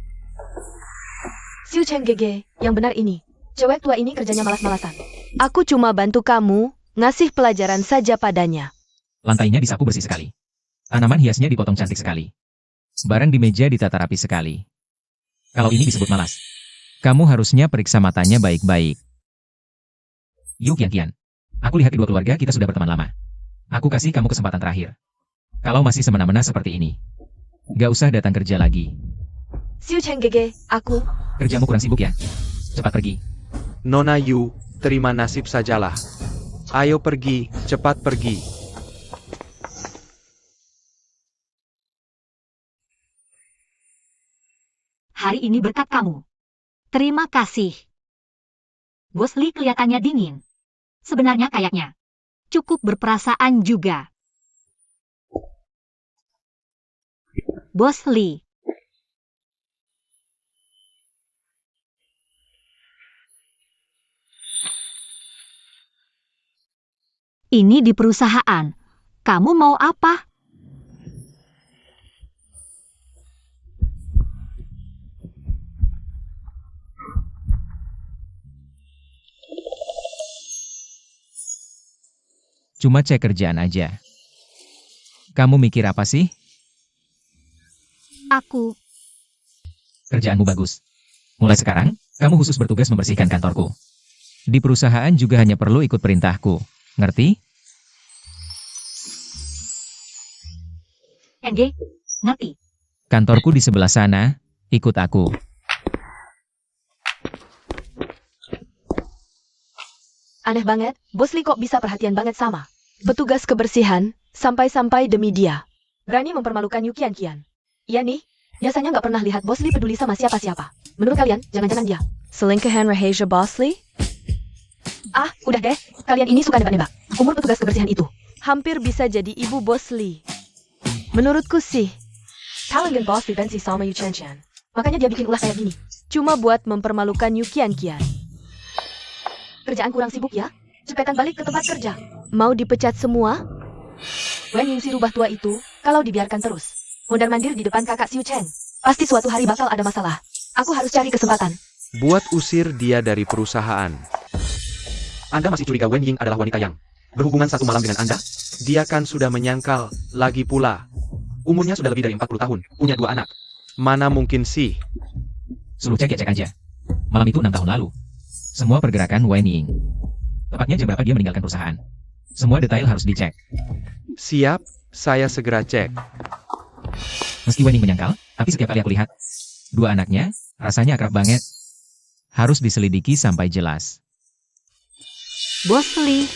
Xiu Chen Gege, yang benar ini. Cewek tua ini kerjanya malas-malasan. Aku cuma bantu kamu, ngasih pelajaran saja padanya. Lantainya disapu bersih sekali. Tanaman hiasnya dipotong cantik sekali. Barang di meja ditata rapi sekali. Kalau ini disebut malas. Kamu harusnya periksa matanya baik-baik. Yu Qian. Aku lihat kedua keluarga kita sudah berteman lama. Aku kasih kamu kesempatan terakhir. Kalau masih semena-mena seperti ini, gak usah datang kerja lagi. Xiu Chen Gege, aku... Kerjamu kurang sibuk ya? Cepat pergi. Nona Yu, terima nasib sajalah. Ayo pergi, cepat pergi. Hari ini berkat kamu. Terima kasih. Bos Li kelihatannya dingin. Sebenarnya kayaknya cukup berperasaan juga. Bos Li. Ini di perusahaan. Kamu mau apa? Cuma cek kerjaan aja. Kamu mikir apa sih? Aku. Kerjaanmu bagus. Mulai sekarang, kamu khusus bertugas membersihkan kantorku. Di perusahaan juga hanya perlu ikut perintahku. Ngerti? NG, ngerti. Kantorku di sebelah sana, ikut aku. Aneh banget, Bos Li kok bisa perhatian banget sama petugas kebersihan, sampai-sampai demi dia. Berani mempermalukan Yu Qian. Iya nih, biasanya nggak pernah lihat Bos Li peduli sama siapa-siapa. Menurut kalian, jangan-jangan dia selingkuhan rahasia Bos Li? Ah, udah deh, kalian ini suka nebak-nebak. Umur petugas kebersihan itu hampir bisa jadi ibu Bos Li. Menurutku sih, Talongan Bos Li benci sama Yu Chen Chen. Makanya dia bikin ulah kayak gini. Cuma buat mempermalukan Yu Qian. Kerjaan kurang sibuk ya? Cepetan balik ke tempat kerja. Mau dipecat semua? Wen Ying si rubah tua itu, kalau dibiarkan terus mondar-mandir di depan kakak Xiu Chen, pasti suatu hari bakal ada masalah. Aku harus cari kesempatan. Buat usir dia dari perusahaan. Anda masih curiga Wen Ying adalah wanita yang berhubungan satu malam dengan Anda? Dia kan sudah menyangkal, lagi pula. Umurnya sudah lebih dari 40 tahun, punya 2 anak. Mana mungkin sih? Suruh cek ya cek aja. Malam itu 6 tahun lalu. Semua pergerakan Wen Ying. Tepatnya jam berapa dia meninggalkan perusahaan. Semua detail harus dicek. Siap, saya segera cek. Meski Wen Ying menyangkal, tapi setiap kali aku lihat, 2 anaknya, rasanya akrab banget. Harus diselidiki sampai jelas. Bos Li.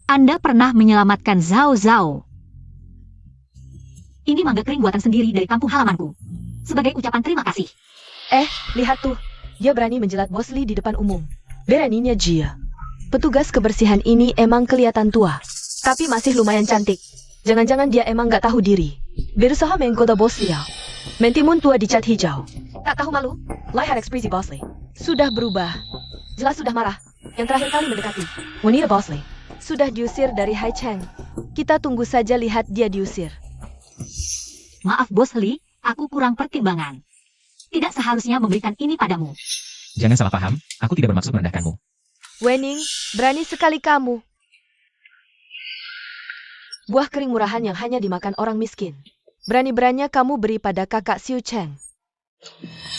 Anda pernah menyelamatkan Zhao Zhao. Ini mangga kering buatan sendiri dari kampung halamanku. Sebagai ucapan terima kasih. Lihat tuh. Dia berani menjilat Bos Li di depan umum. Beraninya Jia. Petugas kebersihan ini emang kelihatan tua. Tapi masih lumayan cantik. Jangan-jangan dia emang nggak tahu diri. Berusaha menggoda Bos Liao. Mentimun tua dicat hijau. Tak tahu malu? Lihat ekspresi Bos Li. Sudah berubah. Jelas sudah marah. Yang terakhir kali mendekati. Wanita Bos Li. Sudah diusir dari Hai Cheng. Kita tunggu saja lihat dia diusir. Maaf Bos Li, aku kurang pertimbangan. Tidak seharusnya memberikan ini padamu. Jangan salah paham, aku tidak bermaksud merendahkanmu. Wening, berani sekali kamu. Buah kering murahan yang hanya dimakan orang miskin. Berani-beraninya kamu beri pada kakak Xiu Cheng.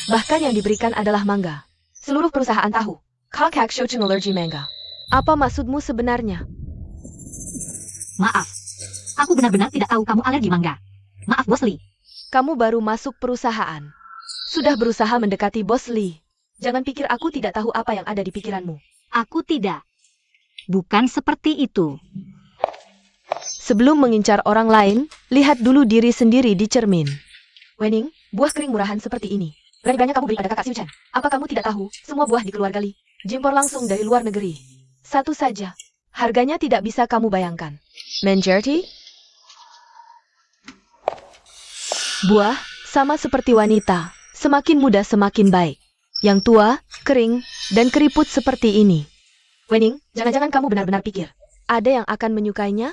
Bahkan yang diberikan adalah mangga. Seluruh perusahaan tahu. Kakak Xiu Cheng alergi mangga. Apa maksudmu sebenarnya? Maaf, aku benar-benar tidak tahu kamu alergi mangga. Maaf Bos Li. Kamu baru masuk perusahaan. Sudah berusaha mendekati Bos Li. Jangan pikir aku tidak tahu apa yang ada di pikiranmu. Aku tidak. Bukan seperti itu. Sebelum mengincar orang lain, lihat dulu diri sendiri di cermin. Wening, buah kering murahan seperti ini. Berani-beraninya kamu beri pada kakak Xiu Chen. Apa kamu tidak tahu, semua buah di keluarga Li jimpor langsung dari luar negeri. Satu saja. Harganya tidak bisa kamu bayangkan. Majority? Buah, sama seperti wanita. Semakin muda semakin baik. Yang tua, kering, dan keriput seperti ini. Wening, jangan-jangan kamu benar-benar pikir ada yang akan menyukainya?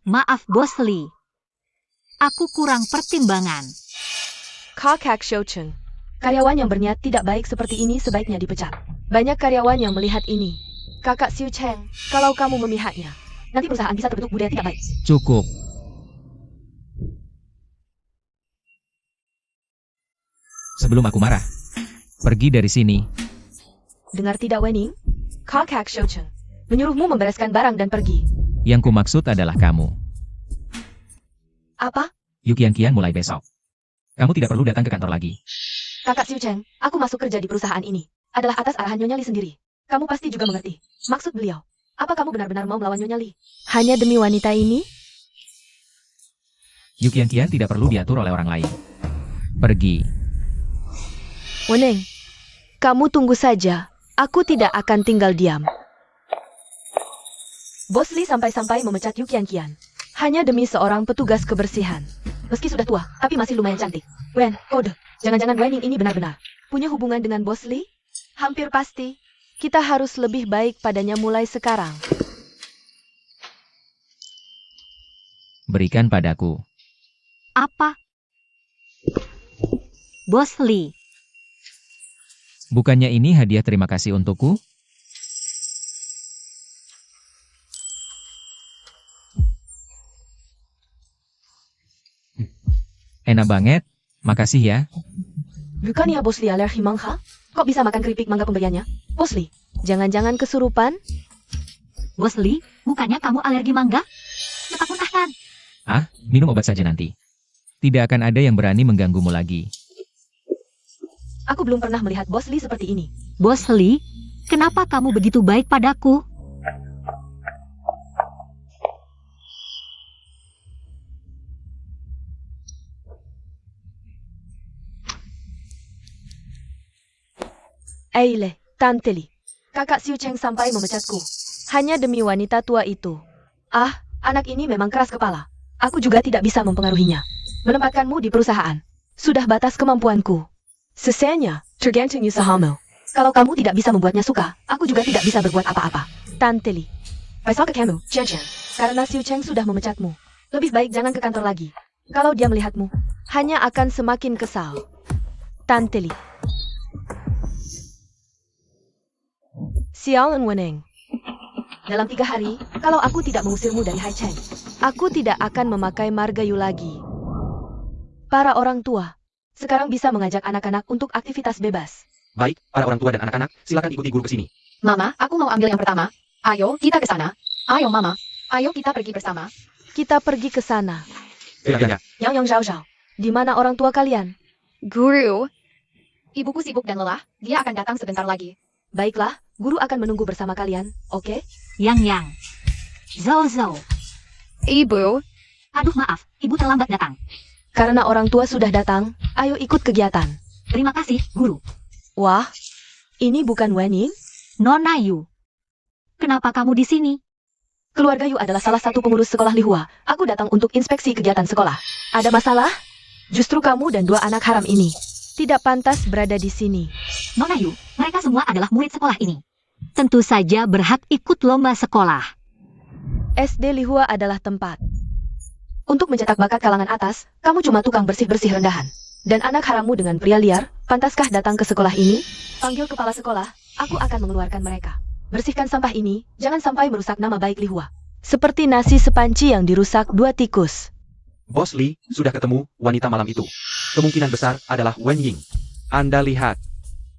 Maaf Bos Li. Aku kurang pertimbangan. Kakak Xiu Cheng. Karyawan yang berniat tidak baik seperti ini sebaiknya dipecat. Banyak karyawan yang melihat ini. Kakak Xiu Cheng, kalau kamu memihaknya, nanti perusahaan bisa terbentuk budaya tidak baik. Cukup. Sebelum aku marah, pergi dari sini. Dengar tidak Wening? Kakak Xiu Cheng menyuruhmu membereskan barang dan pergi. Yang kumaksud adalah kamu. Apa? Yukian mulai besok. Kamu tidak perlu datang ke kantor lagi. Kakak Xiu Cheng, aku masuk kerja di perusahaan ini. Adalah atas arahan Nyonya Li sendiri. Kamu pasti juga mengerti maksud beliau. Apa kamu benar-benar mau melawan Nyonya Li? Hanya demi wanita ini? Yukian tidak perlu diatur oleh orang lain. Pergi. Weneng, kamu tunggu saja. Aku tidak akan tinggal diam. Bos Li sampai-sampai memecat Yukian. Hanya demi seorang petugas kebersihan. Meski sudah tua, tapi masih lumayan cantik. Wen, kode. Jangan-jangan Wening ini benar-benar punya hubungan dengan Bos Li? Hampir pasti. Kita harus lebih baik padanya mulai sekarang. Berikan padaku. Apa? Bos Li. Bukannya ini hadiah terima kasih untukku? Enak banget, makasih ya. Bukannya Bos Li alergi mangga? Kok bisa makan keripik mangga pemberiannya? Bos Li, jangan-jangan kesurupan? Bos Li, bukannya kamu alergi mangga? Cepat muntahkan. Minum obat saja nanti. Tidak akan ada yang berani mengganggumu lagi. Aku belum pernah melihat Bos Li seperti ini. Bos Li, kenapa kamu begitu baik padaku? Eile, Tante Li. Kakak Xiu Cheng sampai memecatku. Hanya demi wanita tua itu. Anak ini memang keras kepala. Aku juga tidak bisa mempengaruhinya. Menempatkanmu di perusahaan sudah batas kemampuanku. Sesanya, tergantung usahamu. Kalau kamu tidak bisa membuatnya suka, aku juga tidak bisa berbuat apa-apa. Tante Li. Pasal ke kamu, Chen. Karena Xiu Cheng sudah memecatmu. Lebih baik jangan ke kantor lagi. Kalau dia melihatmu, hanya akan semakin kesal. Tante Li. Xiao and Weneng. Dalam 3 hari, kalau aku tidak mengusirmu dari Haicheng, aku tidak akan memakai margayu lagi. Para orang tua, sekarang bisa mengajak anak-anak untuk aktivitas bebas. Baik, para orang tua dan anak-anak, silakan ikuti guru ke sini. Mama, aku mau ambil yang pertama. Ayo, kita ke sana. Ayo, Mama. Ayo kita pergi bersama. Kita pergi ke sana. Ya. Yang Zhao Zhao, di mana orang tua kalian? Guru. Ibuku sibuk dan lelah. Dia akan datang sebentar lagi. Baiklah, guru akan menunggu bersama kalian, oke? Yang. Zhao Zhao. Ibu. Aduh maaf, ibu terlambat datang. Karena orang tua sudah datang, ayo ikut kegiatan. Terima kasih, guru. Wah, ini bukan Wening? Nona Yu. Kenapa kamu di sini? Keluarga Yu adalah salah satu pengurus sekolah Lihua. Aku datang untuk inspeksi kegiatan sekolah. Ada masalah? Justru kamu dan 2 anak haram ini tidak pantas berada di sini. Nona Yu, mereka semua adalah murid sekolah ini. Tentu saja berhak ikut lomba sekolah. SD Lihua adalah tempat untuk mencetak bakat kalangan atas. Kamu cuma tukang bersih-bersih rendahan. Dan anak harammu dengan pria liar, pantaskah datang ke sekolah ini? Panggil kepala sekolah, aku akan mengeluarkan mereka. Bersihkan sampah ini, jangan sampai merusak nama baik Lihua. Seperti nasi sepanci yang dirusak 2 tikus. Bos Li, sudah ketemu wanita malam itu. Kemungkinan besar adalah Wen Ying. Anda lihat.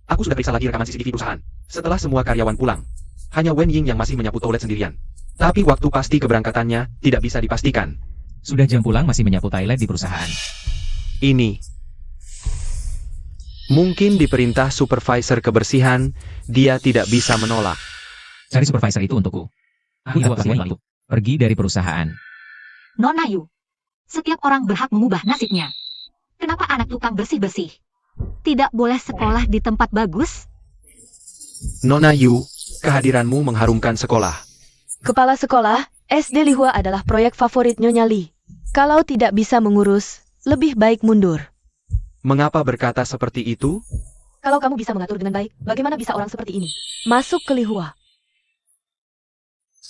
Aku sudah periksa lagi rekaman CCTV perusahaan. Setelah semua karyawan pulang, hanya Wen Ying yang masih menyapu toilet sendirian. Tapi waktu pasti keberangkatannya tidak bisa dipastikan. Sudah jam pulang masih menyapu toilet di perusahaan. Ini. Mungkin diperintah supervisor kebersihan, dia tidak bisa menolak. Cari supervisor itu untukku. Aku tidak semua itu. Pergi dari perusahaan. Nona Yu, setiap orang berhak mengubah nasibnya. Kenapa anak tukang bersih-bersih tidak boleh sekolah di tempat bagus? Nona Yu, kehadiranmu mengharumkan sekolah. Kepala sekolah, SD Lihua adalah proyek favorit Nyonya Li. Kalau tidak bisa mengurus, lebih baik mundur. Mengapa berkata seperti itu? Kalau kamu bisa mengatur dengan baik, bagaimana bisa orang seperti ini masuk ke Lihua?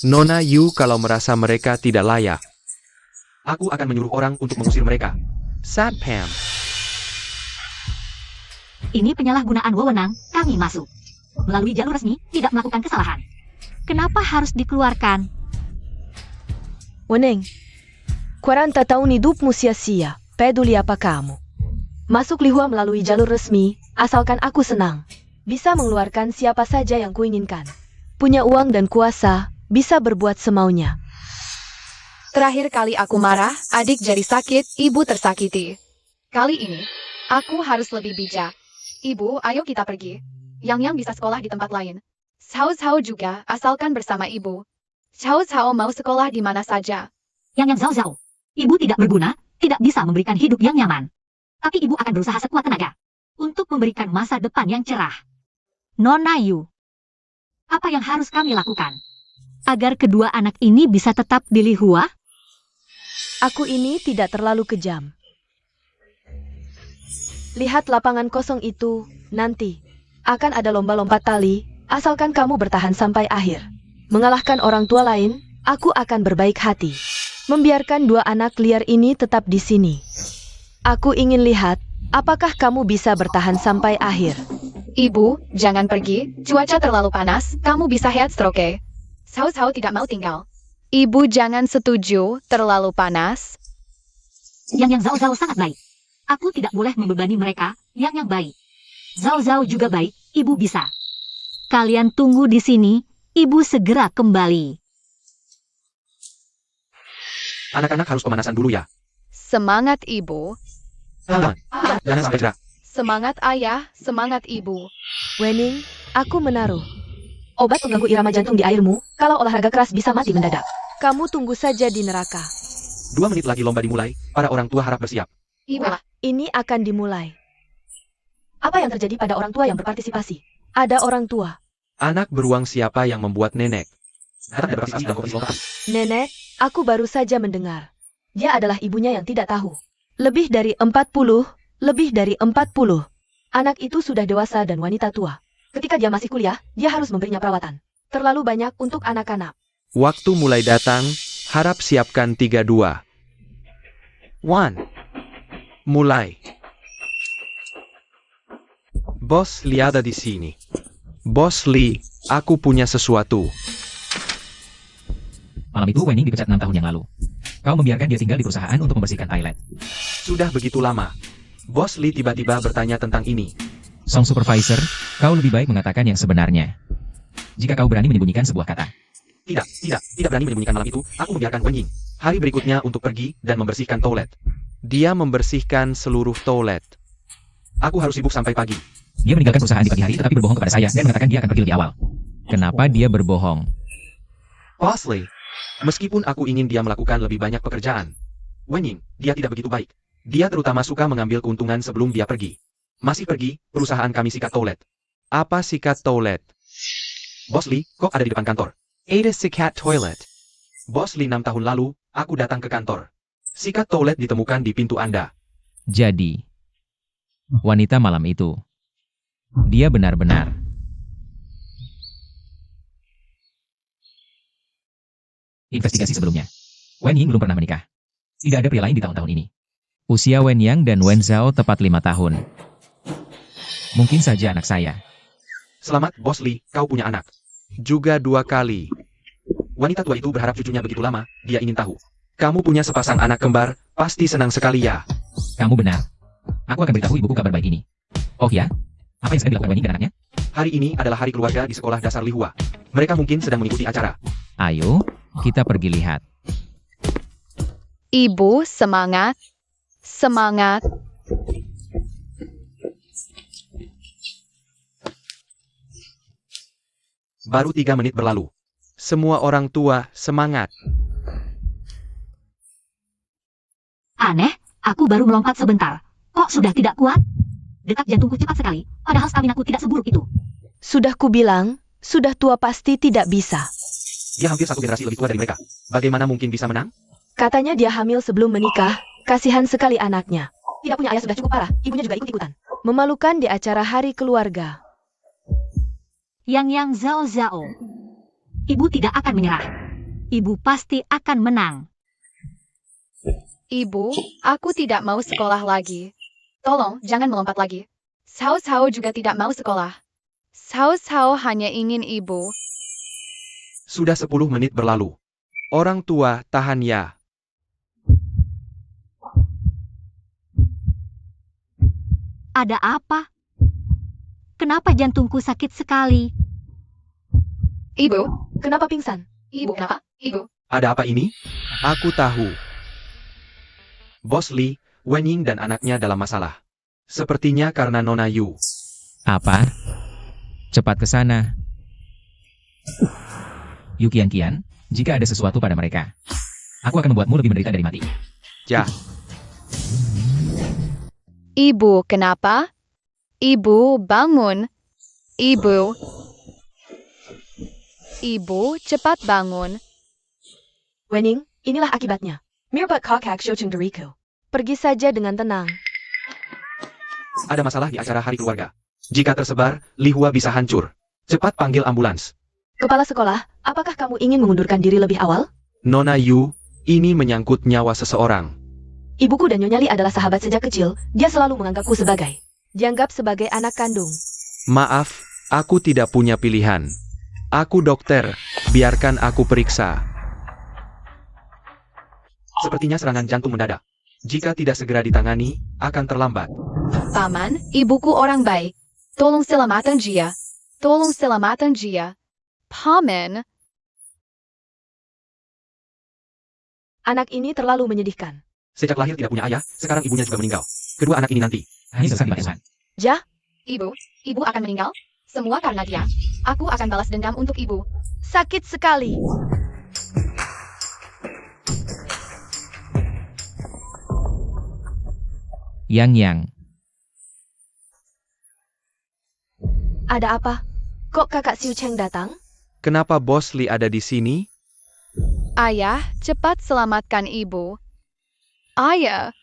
Nona Yu kalau merasa mereka tidak layak. Aku akan menyuruh orang untuk mengusir mereka. Sad Pam. Ini penyalahgunaan wewenang, kami masuk. Melalui jalur resmi, tidak melakukan kesalahan. Kenapa harus dikeluarkan? Weneng, 40 tahun hidupmu sia-sia. Peduli apa kamu? Masuk Lihua melalui jalur resmi, asalkan aku senang. Bisa mengeluarkan siapa saja yang kuinginkan. Punya uang dan kuasa, bisa berbuat semaunya. Terakhir kali aku marah, adik jadi sakit, ibu tersakiti. Kali ini, aku harus lebih bijak. Ibu, ayo kita pergi. Yang bisa sekolah di tempat lain. Cao juga, asalkan bersama ibu. Cao mau sekolah di mana saja. Yang Zhao, ibu tidak berguna, tidak bisa memberikan hidup yang nyaman. Tapi ibu akan berusaha sekuat tenaga untuk memberikan masa depan yang cerah. Nona Yu, apa yang harus kami lakukan agar kedua anak ini bisa tetap di Lihua? Aku ini tidak terlalu kejam. Lihat lapangan kosong itu, nanti akan ada lomba lompat tali, asalkan kamu bertahan sampai akhir. Mengalahkan orang tua lain, aku akan berbaik hati. Membiarkan 2 anak liar ini tetap di sini. Aku ingin lihat, apakah kamu bisa bertahan sampai akhir. Ibu, jangan pergi, cuaca terlalu panas, kamu bisa head stroke. Cao tidak mau tinggal. Ibu jangan setuju, terlalu panas. Yang Zhao sangat baik. Aku tidak boleh membebani mereka, yang baik. Zhao juga baik, ibu bisa. Kalian tunggu di sini, ibu segera kembali. Anak-anak harus pemanasan dulu ya. Semangat ibu. Jangan sampai gerak. Semangat ayah, semangat ibu. Wening, aku menaruh obat pengganggu irama jantung di airmu. Kalau olahraga keras bisa mati mendadak. Kamu tunggu saja di neraka. 2 menit lagi lomba dimulai, para orang tua harap bersiap. Ibu, Ini akan dimulai. Apa yang terjadi pada orang tua yang berpartisipasi? Ada orang tua. Anak beruang siapa yang membuat nenek? Nenek, aku baru saja mendengar. Dia adalah ibunya yang tidak tahu. Lebih dari 40. Anak itu sudah dewasa dan wanita tua. Ketika dia masih kuliah, dia harus memberinya perawatan. Terlalu banyak untuk anak-anak. Waktu mulai datang, harap siapkan 3-2. 1. Mulai. Bos Li ada di sini. Bos Li, Aku punya sesuatu. Malam itu Wenning dipecat 6 tahun yang lalu. Kau membiarkan dia tinggal di perusahaan untuk membersihkan toilet. Sudah begitu lama. Bos Lee tiba-tiba bertanya tentang ini. Song Supervisor, kau lebih baik mengatakan yang sebenarnya. Jika kau berani menyembunyikan sebuah kata. Tidak berani menyembunyikan malam itu, aku membiarkan Wen Ying. Hari berikutnya untuk pergi dan membersihkan toilet. Dia membersihkan seluruh toilet. Aku harus sibuk sampai pagi. Dia meninggalkan perusahaan di pagi hari tetapi berbohong kepada saya dan mengatakan dia akan pergi lebih awal. Kenapa dia berbohong? Bos Lee, meskipun aku ingin dia melakukan lebih banyak pekerjaan, Wen Ying, dia tidak begitu baik. Dia terutama suka mengambil keuntungan sebelum dia pergi. Masih pergi, perusahaan kami sikat toilet. Apa sikat toilet? Bos Lee, kok ada di depan kantor? Ada sikat toilet. Bos Lee 6 tahun lalu, aku datang ke kantor. Sikat toilet ditemukan di pintu Anda. Jadi, wanita malam itu, dia benar-benar investigasi sebelumnya. Wen Ying belum pernah menikah. Tidak ada pria lain di tahun-tahun ini. Usia Wen Yang dan Wen Zhao tepat 5 tahun. Mungkin saja anak saya. Selamat, Bos Lee, kau punya anak. Juga 2 kali. Wanita tua itu berharap cucunya begitu lama, dia ingin tahu. Kamu punya sepasang anak kembar, pasti senang sekali ya. Kamu benar. Aku akan beritahu ibuku kabar baik ini. Oh ya? Apa yang sedang dilakukan Wen Ying dan anaknya? Hari ini adalah hari keluarga di sekolah dasar Lihua. Mereka mungkin sedang mengikuti acara. Ayo, kita pergi lihat. Ibu, semangat. Semangat. Baru 3 menit berlalu. Semua orang tua semangat. Aneh, aku baru melompat sebentar. Kok sudah tidak kuat? Detak jantungku cepat sekali, padahal staminaku tidak seburuk itu. Sudah kubilang, sudah tua pasti tidak bisa. Dia hampir 1 generasi lebih tua dari mereka. Bagaimana mungkin bisa menang? Katanya dia hamil sebelum menikah, kasihan sekali anaknya. Tidak punya ayah sudah cukup parah, ibunya juga ikut-ikutan. Memalukan di acara hari keluarga. Yang Zhao Zhao. Ibu tidak akan menyerah. Ibu pasti akan menang. Ibu, aku tidak mau sekolah lagi. Tolong, jangan melompat lagi. Cao Cao juga tidak mau sekolah. Cao Cao hanya ingin ibu. Sudah 10 menit berlalu. Orang tua tahan ya. Ada apa? Kenapa jantungku sakit sekali? Ibu, Kenapa pingsan? ibu kenapa? Ibu. Ada apa ini? Aku tahu. Bos Lee, Wen Ying dan anaknya dalam masalah. Sepertinya karena Nona Yu. Apa? Cepat ke sana. Yu Qian, jika ada sesuatu pada mereka, aku akan membuatmu lebih menderita dari mati. Ya, Ibu, kenapa? Ibu, bangun. Ibu. Ibu, cepat bangun. Wen Ying, inilah akibatnya. Mirbak Kokak Shochung Deriku. Pergi saja dengan tenang. ada masalah di acara hari keluarga. Jika tersebar, Lihua bisa hancur. Cepat panggil ambulans. Kepala sekolah, apakah kamu ingin mengundurkan diri lebih awal? Nona Yu, ini menyangkut nyawa seseorang. Ibuku dan Nyonya Li adalah sahabat sejak kecil, dia selalu menganggapku dianggap sebagai anak kandung. Maaf, aku tidak punya pilihan. Aku dokter, biarkan aku periksa. Sepertinya serangan jantung mendadak. Jika tidak segera ditangani, akan terlambat. Paman, ibuku orang baik. Tolong selamatkan dia. Tolong selamatkan dia. Paman, Anak ini terlalu menyedihkan. Sejak lahir tidak punya ayah, sekarang ibunya juga meninggal. Kedua anak ini nanti. Hanya selesai dimakan Tuhan. ibu akan meninggal. Semua karena dia. Aku akan balas dendam untuk ibu. Sakit sekali. Yang. Ada apa? Kok kakak Siu Cheng datang? Kenapa Bos Lee ada di sini? Ayah, cepat selamatkan ibu. Ayah,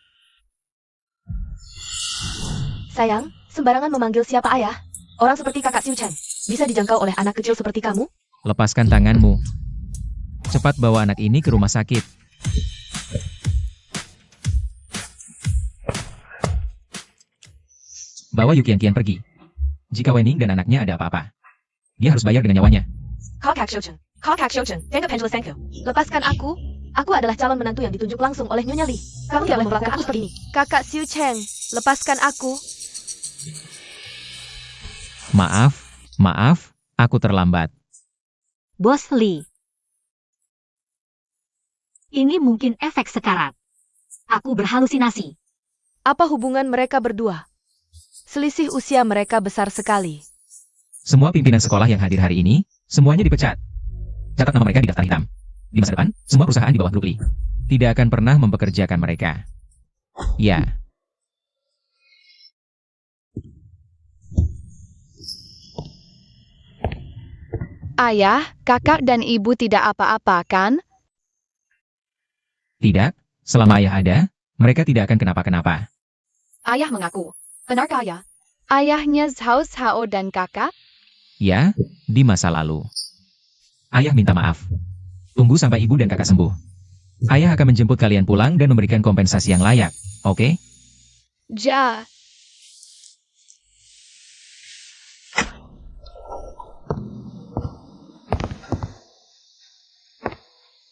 Sayang, sembarangan memanggil siapa ayah? Orang seperti kakak Siu Cheng bisa dijangkau oleh anak kecil seperti kamu? Lepaskan tanganmu. Cepat bawa anak ini ke rumah sakit. Bawa Yu Qian pergi. Jika Wen Ying dan anaknya ada apa-apa, dia harus bayar dengan nyawanya. Kakak Shoucheng, Kakak Shoucheng, tengok pendula Senko. Lepaskan aku. Aku adalah calon menantu yang ditunjuk langsung oleh Nyonya Li. Kamu tidak boleh memperlakukan aku seperti ini. Kakak Xiu Cheng, lepaskan aku. Maaf, aku terlambat. Bos Li. Ini mungkin efek sekarat. Aku berhalusinasi. Apa hubungan mereka berdua? Selisih usia mereka besar sekali. Semua pimpinan sekolah yang hadir hari ini, semuanya dipecat. Catat nama mereka di daftar hitam. Di masa depan, semua perusahaan di bawah grup Li tidak akan pernah mempekerjakan mereka. Ya. Ayah, kakak dan ibu tidak apa-apa kan? Tidak, selama ayah ada, mereka tidak akan kenapa-kenapa. Ayah mengaku. Benarkah ayah? Ayahnya Zhao Zhao dan kakak? Ya, di masa lalu. Ayah minta maaf. Tunggu sampai ibu dan kakak sembuh. Ayah akan menjemput kalian pulang dan memberikan kompensasi yang layak, oke? Ja.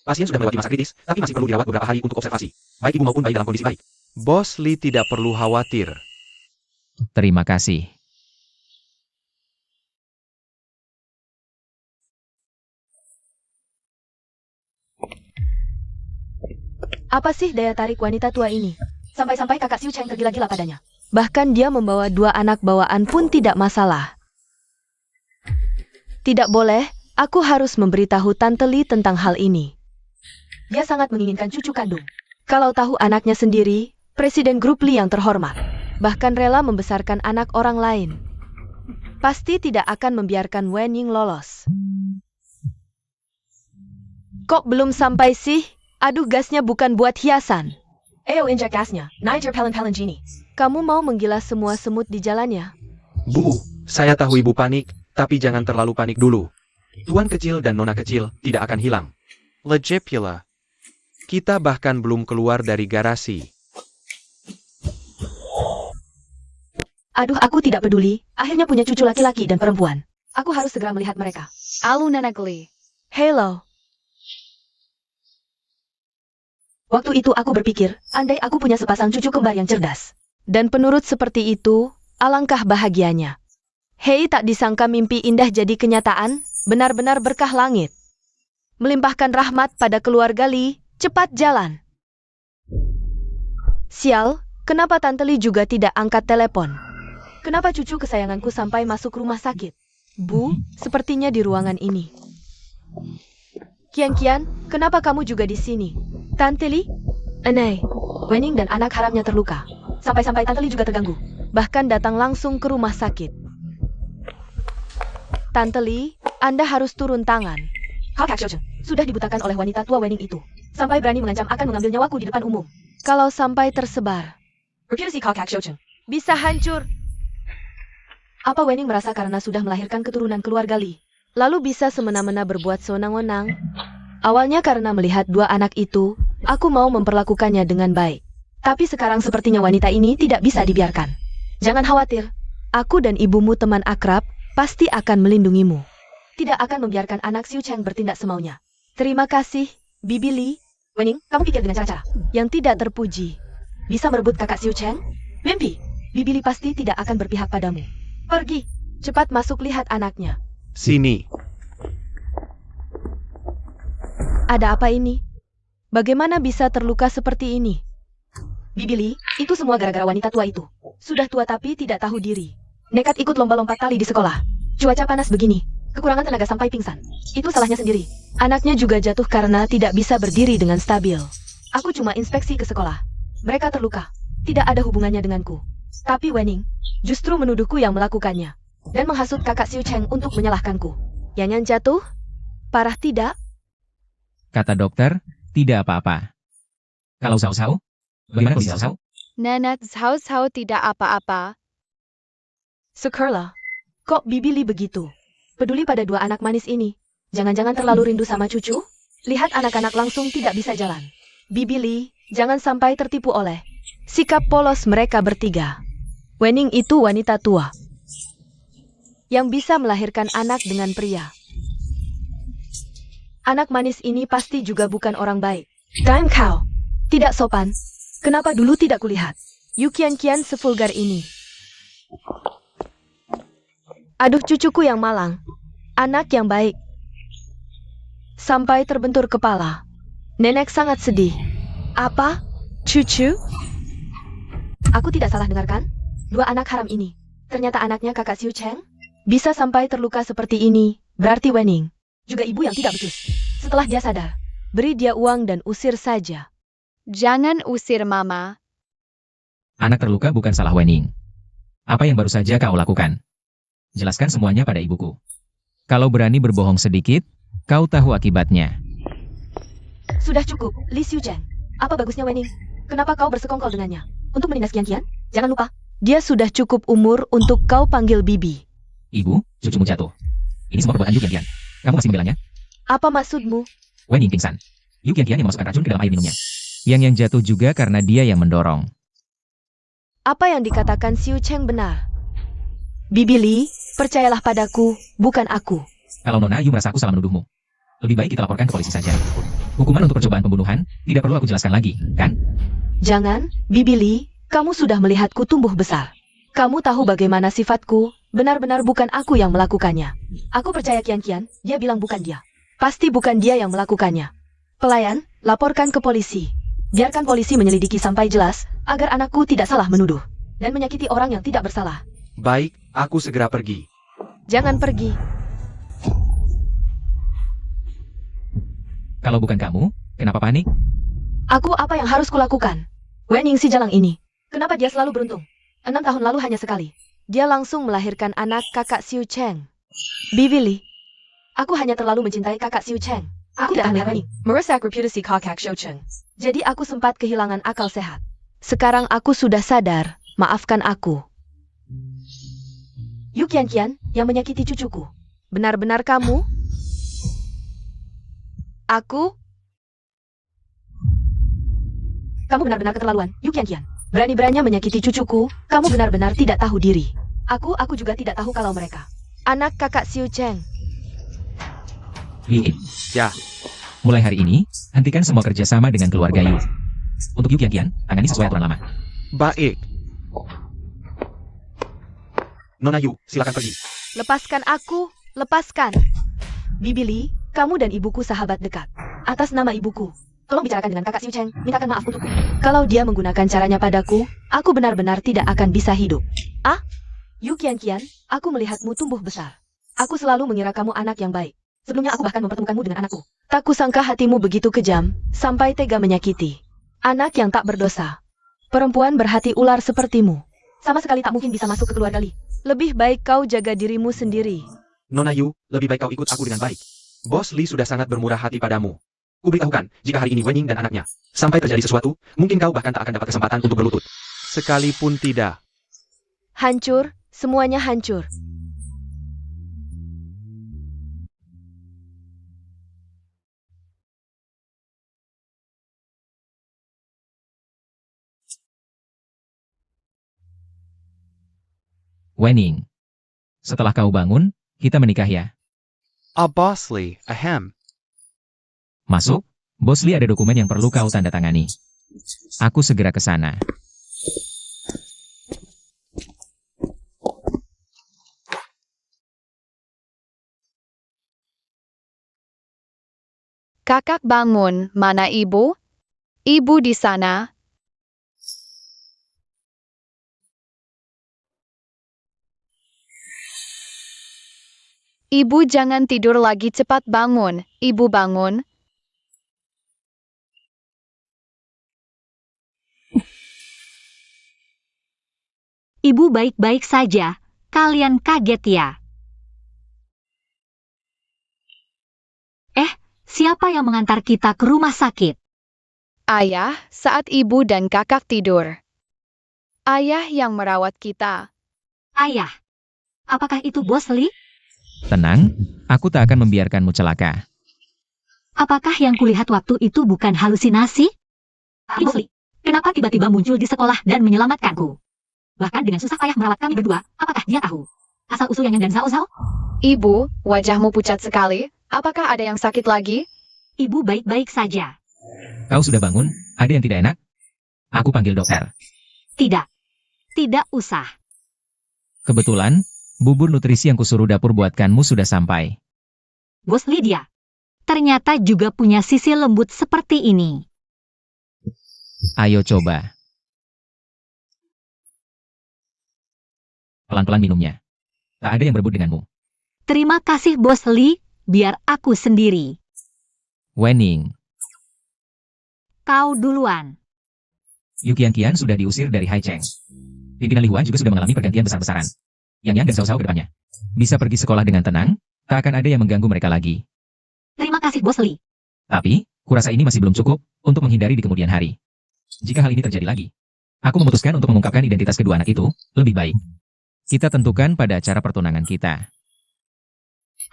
Pasien sudah melewati masa kritis, tapi masih perlu dirawat beberapa hari untuk observasi. Baik ibu maupun bayi dalam kondisi baik. Bos Li tidak perlu khawatir. Terima kasih. Apa sih daya tarik wanita tua ini? Sampai-sampai kakak Xiu Cheng tergila-gila padanya. Bahkan dia membawa 2 anak bawaan pun tidak masalah. Tidak boleh, aku harus memberitahu Tante Li tentang hal ini. Dia sangat menginginkan cucu kandung. Kalau tahu anaknya sendiri, Presiden grup Li yang terhormat, bahkan rela membesarkan anak orang lain. Pasti tidak akan membiarkan Wen Ying lolos. Kok belum sampai sih? Aduh, gasnya bukan buat hiasan. Ayo injak gasnya, Niger Pelen Genie. Kamu mau menggilas semua semut di jalannya? Bu, saya tahu ibu panik, tapi jangan terlalu panik dulu. Tuan kecil dan nona kecil tidak akan hilang. Legepula. Kita bahkan belum keluar dari garasi. Aduh, aku tidak peduli. Akhirnya punya cucu laki-laki dan perempuan. Aku harus segera melihat mereka. Aluna Nagli. Hello. Waktu itu aku berpikir, andai aku punya sepasang cucu kembar yang cerdas. Dan penurut seperti itu, alangkah bahagianya. Hei, tak disangka mimpi indah jadi kenyataan, benar-benar berkah langit. Melimpahkan rahmat pada keluarga Li, cepat jalan. Sial, kenapa Tante Li juga tidak angkat telepon? Kenapa cucu kesayanganku sampai masuk rumah sakit? Bu, sepertinya di ruangan ini. Kian, kenapa kamu juga di sini? Tante Li? Aneh, Wening dan anak haramnya terluka. Sampai-sampai Tante Li juga terganggu. Bahkan datang langsung ke rumah sakit. Tante Li, Anda harus turun tangan. Kakak Shoucheng sudah dibutakan oleh wanita tua Wening itu. Sampai berani mengancam akan mengambil nyawaku di depan umum. Kalau sampai tersebar, reputasi Kakak Shoucheng bisa hancur. Apa Wening merasa karena sudah melahirkan keturunan keluarga Li, lalu bisa semena-mena berbuat sewenang-wenang? Awalnya karena melihat 2 anak itu, aku mau memperlakukannya dengan baik. Tapi sekarang sepertinya wanita ini tidak bisa dibiarkan. Jangan khawatir, aku dan ibumu teman akrab, pasti akan melindungimu. Tidak akan membiarkan anak Xiu Cheng bertindak semaunya. Terima kasih, Bibi Li. Wening, kamu pikir dengan cara-cara yang tidak terpuji bisa merebut kakak Xiu Cheng? Mimpi, Bibi Li pasti tidak akan berpihak padamu. Pergi, cepat masuk lihat anaknya. Sini. Ada apa ini? Bagaimana bisa terluka seperti ini? Bibi Li, itu semua gara-gara wanita tua itu. Sudah tua tapi tidak tahu diri. Nekat ikut lomba-lompat tali di sekolah. Cuaca panas begini, kekurangan tenaga sampai pingsan. Itu salahnya sendiri. Anaknya juga jatuh karena tidak bisa berdiri dengan stabil. Aku cuma inspeksi ke sekolah. Mereka terluka. Tidak ada hubungannya denganku. Tapi Wening justru menuduhku yang melakukannya. Dan menghasut kakak Xiu Cheng untuk menyalahkanku. Yang jatuh? Parah tidak? Kata dokter, tidak apa-apa. Kalau Zhao Zhao? Bagaimana kondisi Zhao Zhao? Nenek Zhao Zhao tidak apa-apa. Syukurlah. Kok Bibi Li begitu? Peduli pada 2 anak manis ini. Jangan-jangan terlalu rindu sama cucu? Lihat anak-anak langsung tidak bisa jalan. Bibi Li, jangan sampai tertipu oleh sikap polos mereka bertiga. Wening itu wanita tua yang bisa melahirkan anak dengan pria. Anak manis ini pasti juga bukan orang baik. Dan kau, tidak sopan. Kenapa dulu tidak kulihat? Yu Qian sevulgar ini. Aduh cucuku yang malang. Anak yang baik. Sampai terbentur kepala. Nenek sangat sedih. Apa? Cucu? Aku tidak salah dengarkan? Dua anak haram ini. Ternyata anaknya kakak Xiu Cheng? Bisa sampai terluka seperti ini, berarti Wening. Juga ibu yang tidak becus. Setelah dia sadar, beri dia uang dan usir saja. Jangan usir Mama. Anak terluka bukan salah Wening. Apa yang baru saja kau lakukan? Jelaskan semuanya pada ibuku. Kalau berani berbohong sedikit, kau tahu akibatnya. Sudah cukup, Li Xiu Cheng. Apa bagusnya Wening? Kenapa kau bersekongkol dengannya? Untuk menindas Qian? Jangan lupa, dia sudah cukup umur untuk kau panggil bibi. Ibu, cucumu jatuh. Ini semua perbuatan Yu Qian. Kamu masih membelanya? Apa maksudmu? Wening pingsan. Yu Qian yang memasukkan racun ke dalam air minumnya. Yang jatuh juga karena dia yang mendorong. Apa yang dikatakan Xiu Cheng benar? Bibi Li, percayalah padaku, bukan aku. Kalau Nona Yu merasa aku salah menuduhmu, lebih baik kita laporkan ke polisi saja. Hukuman untuk percobaan pembunuhan, tidak perlu aku jelaskan lagi, kan? Jangan, Bibi Li, kamu sudah melihatku tumbuh besar. Kamu tahu bagaimana sifatku, benar-benar bukan aku yang melakukannya. Aku percaya Qian, dia bilang bukan dia. Pasti bukan dia yang melakukannya. Pelayan, laporkan ke polisi. Biarkan polisi menyelidiki sampai jelas, agar anakku tidak salah menuduh. Dan menyakiti orang yang tidak bersalah. Baik, aku segera pergi. Jangan pergi. Kalau bukan kamu, kenapa panik? Aku apa yang harus kulakukan? Wening si jalang ini. Kenapa dia selalu beruntung? 6 tahun lalu hanya sekali. Dia langsung melahirkan anak kakak Xiu Cheng. Bibi Li, aku hanya terlalu mencintai kakak Xiu Cheng. Aku tidak melihat Wening merusak reputasi kakak Xiu Cheng. Jadi aku sempat kehilangan akal sehat. Sekarang aku sudah sadar, maafkan aku. Yu Qian yang menyakiti cucuku. Benar-benar kamu? Aku? Kamu benar-benar keterlaluan, Yu Qian. Berani-beraninya menyakiti cucuku, kamu benar-benar tidak tahu diri. Aku juga tidak tahu kalau mereka anak kakak Xiu Cheng. Li, Ya, mulai hari ini, hentikan semua kerjasama dengan keluarga Yu. Untuk Yu Qian, tangani sesuai aturan lama. baik. Nona Yu, silakan pergi. Lepaskan aku, lepaskan. Bibi Li, kamu dan ibuku sahabat dekat. Atas nama ibuku, tolong bicarakan dengan kakak Xiu Cheng, mintakan maaf untukku. Kalau dia menggunakan caranya padaku, aku benar-benar tidak akan bisa hidup. Ah? Yu Qian, aku melihatmu tumbuh besar. Aku selalu mengira kamu anak yang baik. Sebelumnya aku bahkan mempertemukanmu dengan anakku. Tak kusangka hatimu begitu kejam, sampai tega menyakiti anak yang tak berdosa. Perempuan berhati ular sepertimu sama sekali tak mungkin bisa masuk ke keluarga Li. Lebih baik kau jaga dirimu sendiri. Nona Yu, lebih baik kau ikut aku dengan baik. Bos Li sudah sangat bermurah hati padamu. Kuberitahukan, jika hari ini Wening dan anaknya sampai terjadi sesuatu, mungkin kau bahkan tak akan dapat kesempatan untuk berlutut. Sekalipun tidak. Hancur, semuanya hancur. Wening, setelah kau bangun, kita menikah ya. Boss Li, ahem. Masuk, Bos Li ada dokumen yang perlu kau tanda tangani. Aku segera ke sana. Kakak bangun, mana ibu? Ibu di sana. Ibu jangan tidur lagi, cepat bangun. Ibu bangun. Ibu baik-baik saja. Kalian kaget ya? Siapa yang mengantar kita ke rumah sakit? Ayah, saat ibu dan kakak tidur. Ayah yang merawat kita. Ayah. Apakah itu Bos Li? Tenang, aku tak akan membiarkanmu celaka. Apakah yang kulihat waktu itu bukan halusinasi? Bos Li, kenapa tiba-tiba muncul di sekolah dan menyelamatkanku? Bahkan dengan susah payah merawat kami berdua, apakah dia tahu? Asal-usul yang dan sao-sao. Ibu, wajahmu pucat sekali. Apakah ada yang sakit lagi? Ibu baik-baik saja. Kau sudah bangun? Ada yang tidak enak? Aku panggil dokter. Tidak. Tidak usah. Kebetulan, bubur nutrisi yang kusuruh dapur buatkanmu sudah sampai. Bos Lydia. Ternyata juga punya sisi lembut seperti ini. Ayo coba. Pelan-pelan minumnya. Tak ada yang berebut denganmu. Terima kasih Bos Lee, biar aku sendiri. Wenning, Kau duluan. Yukian-kian sudah diusir dari Haicheng. Pimpinan Lihua juga sudah mengalami pergantian besar-besaran. Yang Yan dan Sao-Sao ke depannya. Bisa pergi sekolah dengan tenang, tak akan ada yang mengganggu mereka lagi. Terima kasih Bos Lee. Tapi, kurasa ini masih belum cukup untuk menghindari di kemudian hari. Jika hal ini terjadi lagi, aku memutuskan untuk mengungkapkan identitas kedua anak itu, lebih baik. Kita tentukan pada acara pertunangan kita.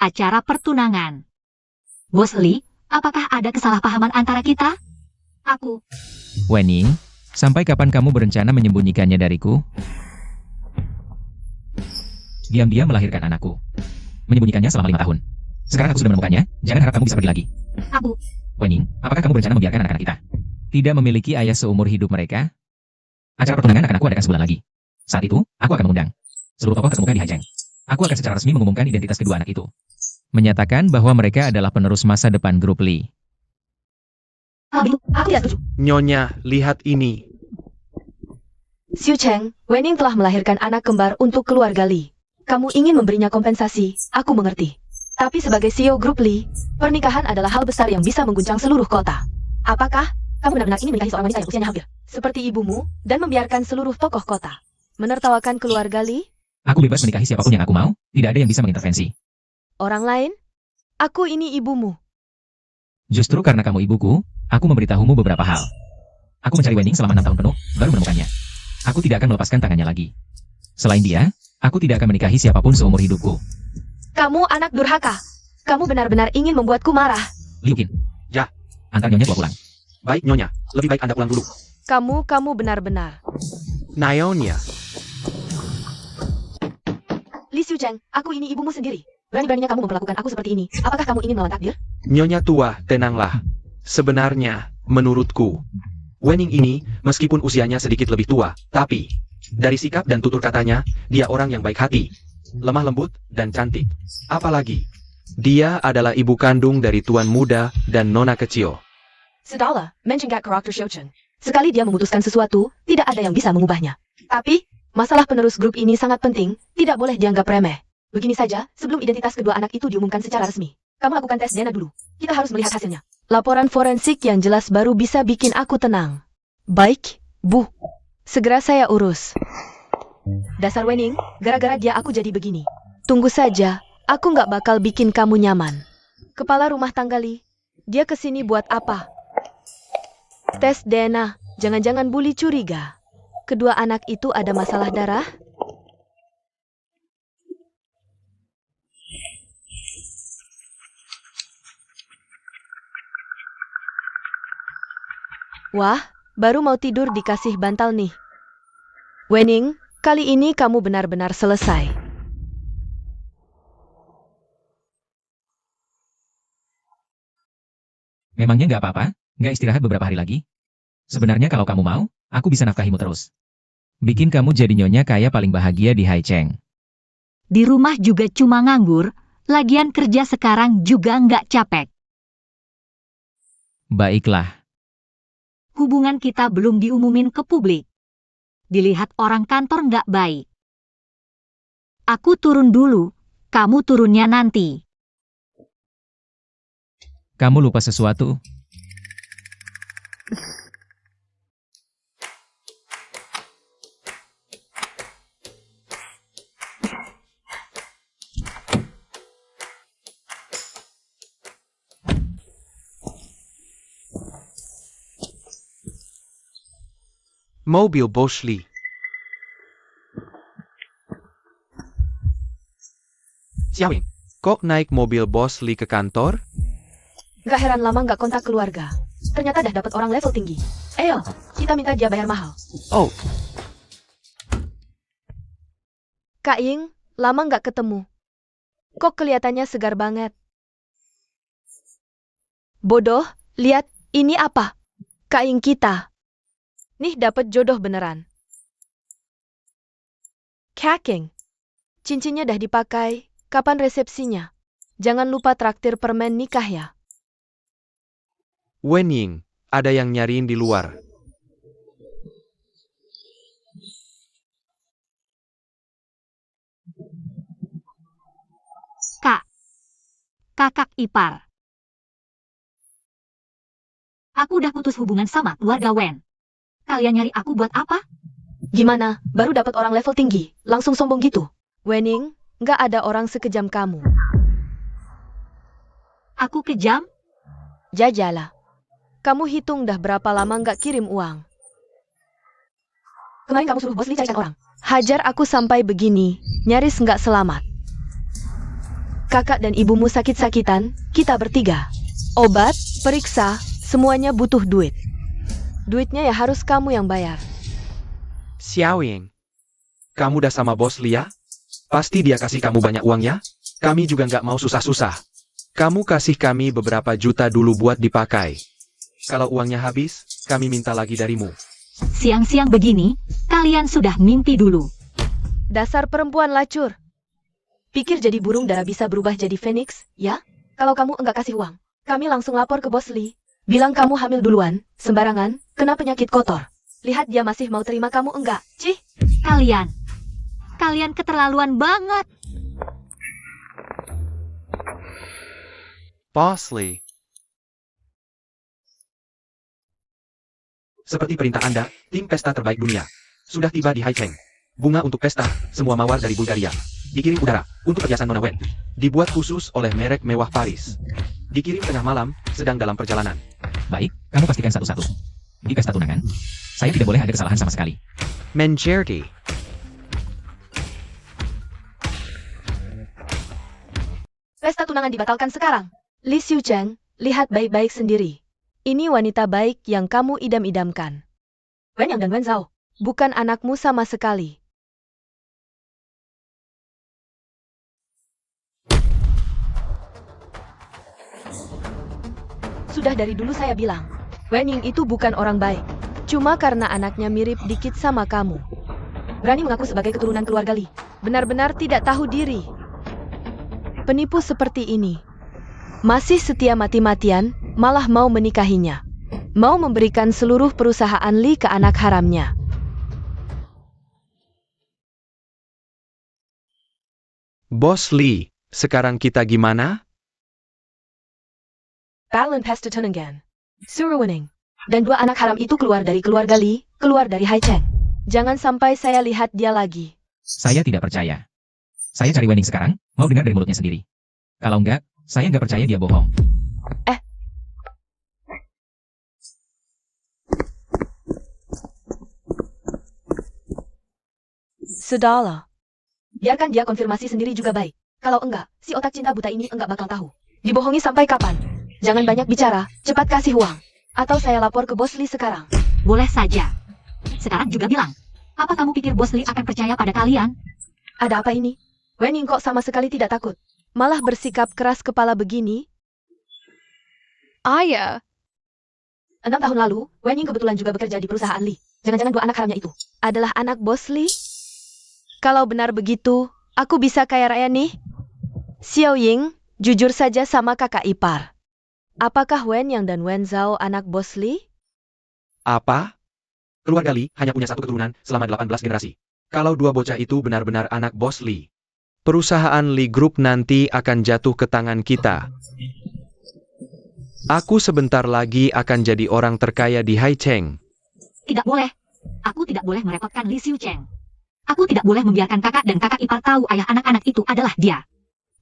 Acara pertunangan. Bos Lee, apakah ada kesalahpahaman antara kita? Aku. Wenning, sampai kapan kamu berencana menyembunyikannya dariku? Diam-diam melahirkan anakku. Menyembunyikannya selama 5 tahun. Sekarang aku sudah menemukannya, jangan harap kamu bisa pergi lagi. Aku. Wenning, apakah kamu berencana membiarkan anak-anak kita tidak memiliki ayah seumur hidup mereka? Acara pertunangan akan aku adakan sebulan lagi. Saat itu, aku akan mengundang seluruh tokoh terkemuka di Haicheng. Aku akan secara resmi mengumumkan identitas kedua anak itu. Menyatakan bahwa mereka adalah penerus masa depan grup Lee. Aku tidak setuju. Nyonya, lihat ini. Xiu Cheng, Wenning telah melahirkan anak kembar untuk keluarga Lee. Kamu ingin memberinya kompensasi, aku mengerti. Tapi sebagai CEO grup Lee, pernikahan adalah hal besar yang bisa mengguncang seluruh kota. Apakah kamu benar-benar ingin menikahi seorang wanita yang usianya hampir seperti ibumu dan membiarkan seluruh tokoh kota menertawakan keluarga Lee? Aku bebas menikahi siapapun yang aku mau, tidak ada yang bisa mengintervensi. Orang lain? Aku ini ibumu. Justru karena kamu ibuku, aku memberitahumu beberapa hal. Aku mencari Wenning selama 6 tahun penuh, baru menemukannya. Aku tidak akan melepaskan tangannya lagi. Selain dia, aku tidak akan menikahi siapapun seumur hidupku. Kamu anak durhaka. Kamu benar-benar ingin membuatku marah. Liu Qin. Ya. Antar Nyonya tua pulang. Baik, Nyonya. Lebih baik Anda pulang dulu. Kamu benar-benar. Naonya. Li Xiucheng, aku ini ibumu sendiri. Berani-beraninya kamu memperlakukan aku seperti ini. Apakah kamu ingin melawan takdir? Nyonya tua, tenanglah. Sebenarnya, menurutku, Wenning ini, meskipun usianya sedikit lebih tua, tapi, dari sikap dan tutur katanya, dia orang yang baik hati, lemah lembut, dan cantik. Apalagi, dia adalah ibu kandung dari tuan muda dan nona kecil. Sudahlah, mention karakter Xiucheng. Sekali dia memutuskan sesuatu, tidak ada yang bisa mengubahnya. Tapi, masalah penerus grup ini sangat penting, tidak boleh dianggap remeh. Begini saja, sebelum identitas kedua anak itu diumumkan secara resmi, kamu lakukan tes DNA dulu. Kita harus melihat hasilnya. Laporan forensik yang jelas baru bisa bikin aku tenang. Baik, Bu. Segera saya urus. Dasar Wenning, gara-gara dia aku jadi begini. Tunggu saja, aku nggak bakal bikin kamu nyaman. Kepala rumah tangga Lee, dia kesini buat apa? Tes DNA, jangan-jangan bully curiga. Kedua anak itu ada masalah darah? Wah, baru mau tidur dikasih bantal nih. Wenning, kali ini kamu benar-benar selesai. Memangnya nggak apa-apa? Nggak istirahat beberapa hari lagi? Sebenarnya kalau kamu mau, aku bisa nafkahimu terus. Bikin kamu jadi nyonya kaya paling bahagia di Haicheng. Di rumah juga cuma nganggur, lagian kerja sekarang juga nggak capek. Baiklah. Hubungan kita belum diumumin ke publik. Dilihat orang kantor nggak baik. Aku turun dulu, kamu turunnya nanti. Kamu lupa sesuatu? Mobil Bos Lee. Xiaowing, kok naik mobil Bos Lee ke kantor? Gak heran lama gak kontak keluarga. Ternyata dah dapat orang level tinggi. Ayo, kita minta dia bayar mahal. Oh, Kak Ying, lama nggak ketemu. Kok kelihatannya segar banget. Bodoh, lihat, ini apa? Kain kita. Nih dapat jodoh beneran. Kaking. Cincinnya dah dipakai, kapan resepsinya? Jangan lupa traktir permen nikah ya. Wen Ying, ada yang nyariin di luar. Kak. Kakak ipar. Aku udah putus hubungan sama keluarga Wen. Kalian nyari aku buat apa? Gimana, baru dapat orang level tinggi, langsung sombong gitu? Wening, nggak ada orang sekejam kamu. Aku kejam? Jajalah. Kamu hitung dah berapa lama nggak kirim uang. Kemarin kamu suruh bos Lee carikan orang. Hajar aku sampai begini, nyaris nggak selamat. Kakak dan ibumu sakit-sakitan, kita bertiga. Obat, periksa, semuanya butuh duit. Duitnya ya harus kamu yang bayar. Xiao Ying, kamu udah sama bos Lia? Pasti dia kasih kamu banyak uang ya? Kami juga nggak mau susah-susah. Kamu kasih kami beberapa juta dulu buat dipakai. Kalau uangnya habis, kami minta lagi darimu. Siang-siang begini, kalian sudah mimpi dulu. Dasar perempuan lacur. Pikir jadi burung dara bisa berubah jadi phoenix, ya? Kalau kamu enggak kasih uang, kami langsung lapor ke bos Lee. Bilang kamu hamil duluan, sembarangan, kena penyakit kotor. Lihat dia masih mau terima kamu enggak, Cih? Kalian keterlaluan banget. Boss Lee. Seperti perintah Anda, tim pesta terbaik dunia sudah tiba di Haicheng. Bunga untuk pesta, semua mawar dari Bulgaria. Dikirim udara, untuk perhiasan Nona Wen. Dibuat khusus oleh merek mewah Paris. Dikirim tengah malam, sedang dalam perjalanan. Baik, kamu pastikan satu-satu. Di pesta tunangan, saya tidak boleh ada kesalahan sama sekali. Menjerti. Pesta tunangan dibatalkan sekarang. Li Xiucheng, lihat baik-baik sendiri. Ini wanita baik yang kamu idam-idamkan. Wen Yang dan Wen Zhao, bukan anakmu sama sekali. Sudah dari dulu saya bilang, Wen Ying itu bukan orang baik. Cuma karena anaknya mirip dikit sama kamu. Berani mengaku sebagai keturunan keluarga Li. Benar-benar tidak tahu diri. Penipu seperti ini. Masih setia mati-matian, malah mau menikahinya. Mau memberikan seluruh perusahaan Li ke anak haramnya. Bos Lee, sekarang kita gimana? Balon Pesta Tunangan. Suruwening. Dan dua anak haram itu keluar dari keluarga Li, keluar dari Haicheng. Jangan sampai saya lihat dia lagi. Saya tidak percaya. Saya cari Wening sekarang, mau dengar dari mulutnya sendiri. Kalau enggak, saya nggak percaya dia bohong. Sudahlah. Biarkan dia konfirmasi sendiri juga baik. Kalau enggak, si otak cinta buta ini enggak bakal tahu. Dibohongi sampai kapan? Jangan banyak bicara, cepat kasih uang. Atau saya lapor ke bos Lee sekarang. Boleh saja. Sekarang juga bilang. Apa kamu pikir bos Lee akan percaya pada kalian? Ada apa ini? Wen Ying kok sama sekali tidak takut. Malah bersikap keras kepala begini. Ayah, 6 tahun lalu, Wen Ying kebetulan juga bekerja di perusahaan Lee. Jangan-jangan dua anak haramnya itu adalah anak bos Lee? Kalau benar begitu, aku bisa kaya raya nih. Xiao Ying, jujur saja sama kakak ipar. Apakah Wen Yang dan Wen Zhao anak bos Lee? Apa? Keluarga Lee hanya punya satu keturunan selama 18 generasi. Kalau dua bocah itu benar-benar anak bos Lee, perusahaan Lee Group nanti akan jatuh ke tangan kita. Aku sebentar lagi akan jadi orang terkaya di Haicheng. Tidak boleh. Aku tidak boleh merepotkan Li Xiucheng. Aku tidak boleh membiarkan kakak dan kakak ipar tahu ayah anak-anak itu adalah dia.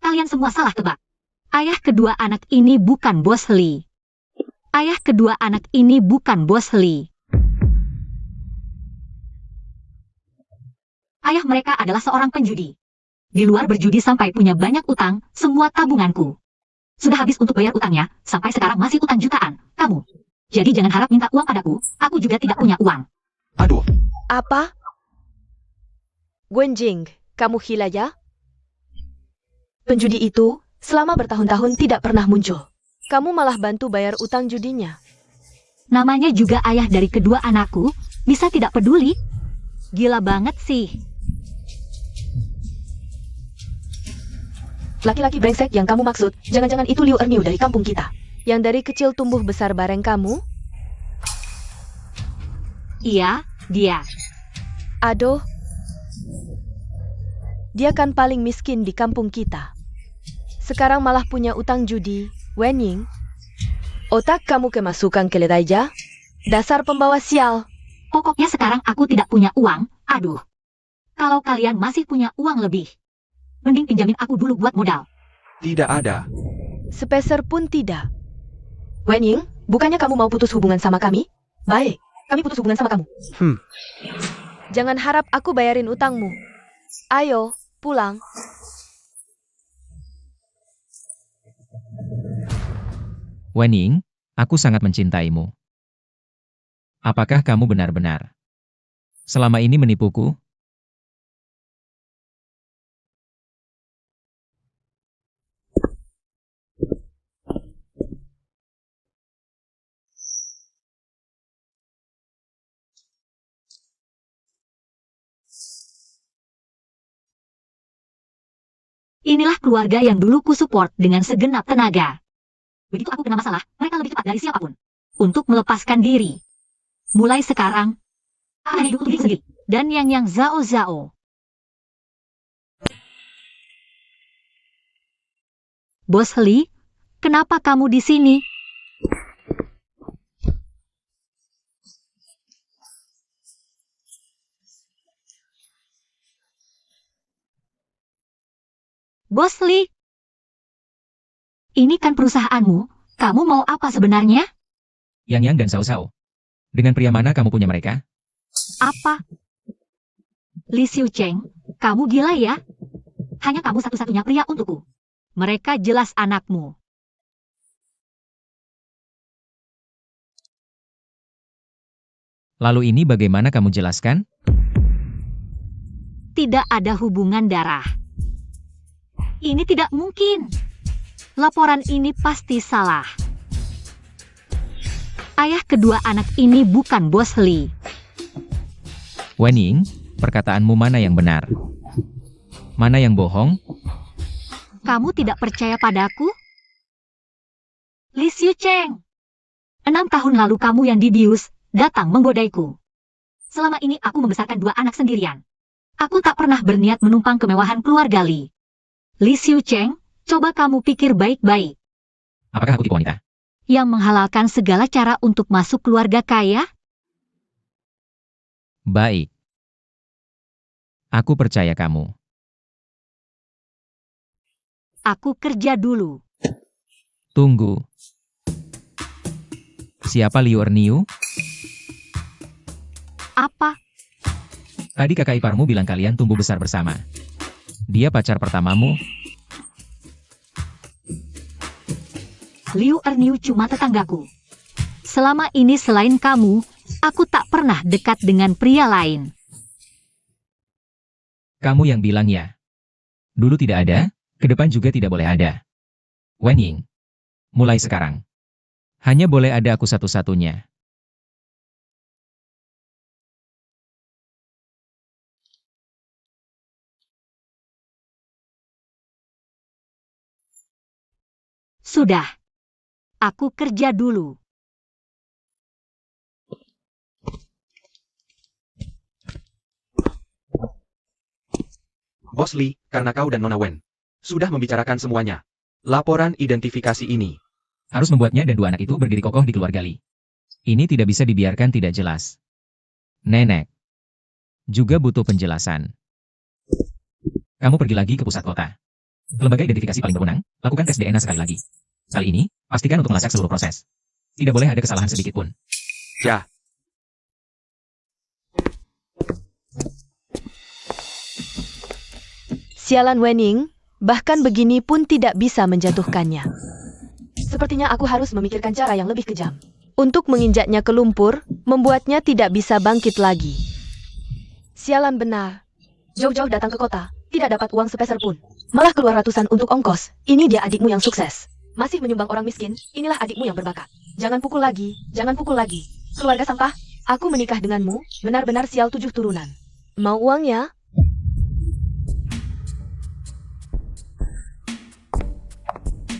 Kalian semua salah tebak. Ayah kedua anak ini bukan bos Lee. Ayah kedua anak ini bukan bos Lee. Ayah mereka adalah seorang penjudi. Di luar berjudi sampai punya banyak utang, semua tabunganku. Sudah habis untuk bayar utangnya, sampai sekarang masih utang jutaan, kamu. Jadi jangan harap minta uang padaku, aku juga tidak punya uang. Aduh, Apa? Gwen Jing, kamu gila ya? Penjudi itu selama bertahun-tahun tidak pernah muncul. Kamu malah bantu bayar utang judinya. Namanya juga ayah dari kedua anakku, bisa tidak peduli? Gila banget sih. Laki-laki brengsek yang kamu maksud, jangan-jangan itu Liu Erniu dari kampung kita. Yang dari kecil tumbuh besar bareng kamu? Iya, dia. Aduh. Dia kan paling miskin di kampung kita. Sekarang malah punya utang judi. Wen Ying, otak kamu kemasukan ke Ledaija? Dasar pembawa sial. Pokoknya sekarang aku tidak punya uang. Aduh. Kalau kalian masih punya uang lebih, mending pinjamin aku dulu buat modal. Tidak ada. Sepeser pun tidak. Wen Ying, bukannya kamu mau putus hubungan sama kami? Baik, kami putus hubungan sama kamu. Jangan harap aku bayarin utangmu. Ayo, pulang. Wen Ying, aku sangat mencintaimu. Apakah kamu benar-benar selama ini menipuku? Inilah keluarga yang dulu kusupport dengan segenap tenaga. Begitu aku kena masalah, mereka lebih cepat dari siapapun untuk melepaskan diri. Mulai sekarang, ada hidupku sendiri. Dan yang Zhao Zhao. Bos Li, kenapa kamu di sini? Bos Li, ini kan perusahaanmu. Kamu mau apa sebenarnya? Yang dan Sao Sao. Dengan pria mana kamu punya mereka? Apa? Li Xiu Cheng, kamu gila ya? Hanya kamu satu-satunya pria untukku. Mereka jelas anakmu. Lalu ini bagaimana kamu jelaskan? Tidak ada hubungan darah. Ini tidak mungkin. Laporan ini pasti salah. Ayah kedua anak ini bukan Bos Li. Wen Ying, perkataanmu mana yang benar? Mana yang bohong? Kamu tidak percaya padaku? Li Xiu Cheng, 6 tahun lalu kamu yang dibius, datang menggodaiku. Selama ini aku membesarkan 2 anak sendirian. Aku tak pernah berniat menumpang kemewahan keluarga Li. Li Xiu Cheng, coba kamu pikir baik-baik. Apakah aku tipe wanita? Yang menghalalkan segala cara untuk masuk keluarga kaya? Baik. Aku percaya kamu. Aku kerja dulu. Tunggu. Siapa Liu Erniu? Apa? Tadi kakak iparmu bilang kalian tumbuh besar bersama. Dia pacar pertamamu? Liu Erniu cuma tetanggaku. Selama ini selain kamu, aku tak pernah dekat dengan pria lain. Kamu yang bilang ya. Dulu tidak ada, ke depan juga tidak boleh ada. Wen Ying. Mulai sekarang. Hanya boleh ada aku satu-satunya. Sudah. Aku kerja dulu. Bos Li, karena kau dan Nona Wen sudah membicarakan semuanya. Laporan identifikasi ini Harus membuatnya dan 2 anak itu berdiri kokoh di keluarga Li. Ini tidak bisa dibiarkan tidak jelas. Nenek. Juga butuh penjelasan. Kamu pergi lagi ke pusat kota. Ke lembaga identifikasi paling berwenang, lakukan tes DNA sekali lagi. Kali ini, pastikan untuk melacak seluruh proses. Tidak boleh ada kesalahan sedikit pun. ya. Sialan Wen Ying, bahkan begini pun tidak bisa menjatuhkannya. Sepertinya aku harus memikirkan cara yang lebih kejam. Untuk menginjaknya ke lumpur, membuatnya tidak bisa bangkit lagi. Sialan benar. Jauh-jauh datang ke kota, tidak dapat uang sepeser pun. Malah keluar ratusan untuk ongkos. Ini dia adikmu yang sukses. Masih menyumbang orang miskin, inilah adikmu yang berbakat. Jangan pukul lagi, jangan pukul lagi. Keluarga sampah, aku menikah denganmu, benar-benar sial 7 turunan. Mau uang ya?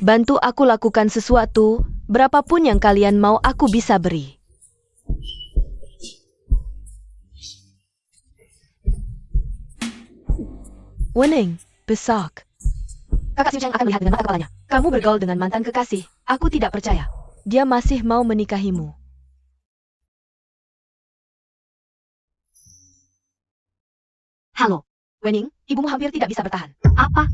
Bantu aku lakukan sesuatu, berapapun yang kalian mau aku bisa beri. Wening, besok. Kakak Xiu Cheng akan melihat dengan mata kepalanya. Kamu bergaul dengan mantan kekasih. Aku tidak percaya. Dia masih mau menikahimu. Halo, Wening, ibumu hampir tidak bisa bertahan. apa?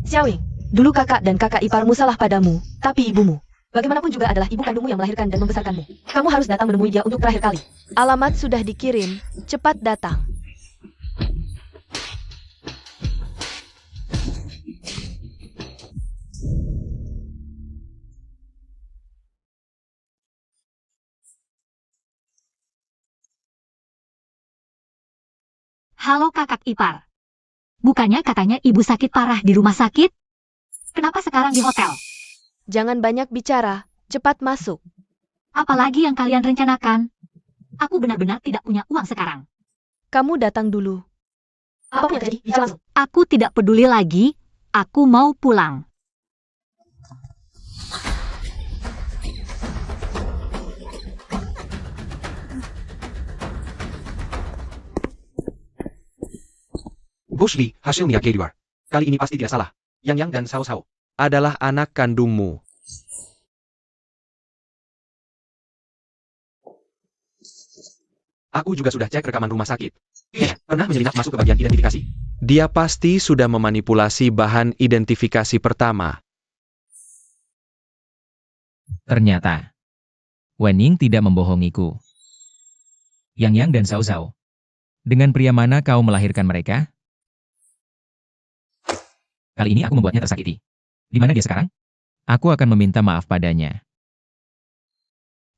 Xiaowing, dulu kakak dan kakak iparmu salah padamu, tapi ibumu. Bagaimanapun juga adalah ibu kandungmu yang melahirkan dan membesarkanmu. Kamu harus datang menemui dia untuk terakhir kali. Alamat sudah dikirim, cepat datang. Halo kakak ipar. Bukannya katanya ibu sakit parah di rumah sakit? Kenapa sekarang di hotel? Jangan banyak bicara, cepat masuk. Apalagi yang kalian rencanakan? Aku benar-benar tidak punya uang sekarang. Kamu datang dulu. Apapun yang terjadi, bicara langsung. Aku tidak peduli lagi. Aku mau pulang. Bush Li, hasilnya keluar. Kali ini pasti tidak salah. Yang dan Sao Sao adalah anak kandungmu. Aku juga sudah cek rekaman rumah sakit. Pernah menyelinap masuk ke bagian identifikasi. Dia pasti sudah memanipulasi bahan identifikasi pertama. Ternyata, Wening tidak membohongiku. Yang dan Sao Sao. Dengan pria mana kau melahirkan mereka? Kali ini aku membuatnya tersakiti. Di mana dia sekarang? Aku akan meminta maaf padanya.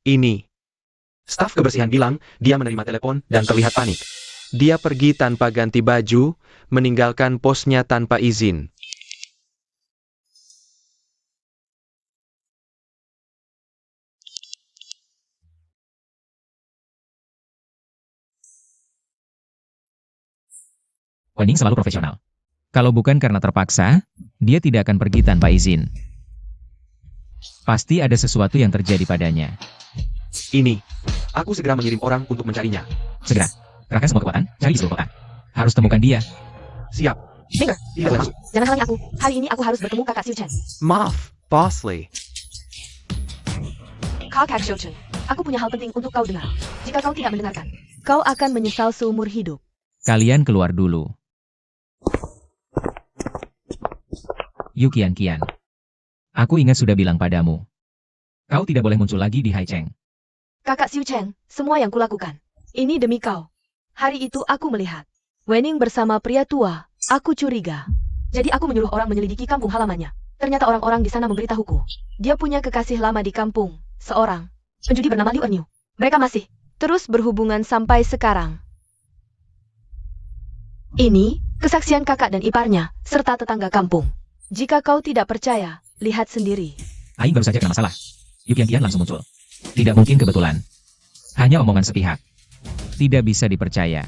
Ini. Staf kebersihan bilang dia menerima telepon dan terlihat panik. Dia pergi tanpa ganti baju, meninggalkan posnya tanpa izin. Wening selalu profesional. Kalau bukan karena terpaksa, dia tidak akan pergi tanpa izin. Pasti ada sesuatu yang terjadi padanya. Ini. Aku segera mengirim orang untuk mencarinya. Segera, kerahkan semua kekuatan, cari di seluruh kota. Harus temukan dia. Siap. Finger, Tidak boleh masuk. jangan halangi aku. Hari ini aku harus bertemu kakak Xiu Chen. Maaf, Boss Lee. Kakak Xiu Chen, aku punya hal penting untuk kau dengar. Jika kau tidak mendengarkan, kau akan menyesal seumur hidup. Kalian keluar dulu. Yuk Kian. Aku ingat sudah bilang padamu. Kau tidak boleh muncul lagi di Haicheng. Kakak Xiu Chen, semua yang kulakukan. Ini demi kau. Hari itu aku melihat Wening bersama pria tua. Aku curiga. Jadi aku menyuruh orang menyelidiki kampung halamannya. Ternyata orang-orang di sana memberitahuku. Dia punya kekasih lama di kampung. Seorang penjudi bernama Liu Erniu. Mereka masih terus berhubungan sampai sekarang. Ini kesaksian kakak dan iparnya, serta tetangga kampung. Jika kau tidak percaya, lihat sendiri. Aing baru saja kena masalah. Yuk Kian langsung muncul. Tidak mungkin kebetulan. Hanya omongan sepihak. Tidak bisa dipercaya.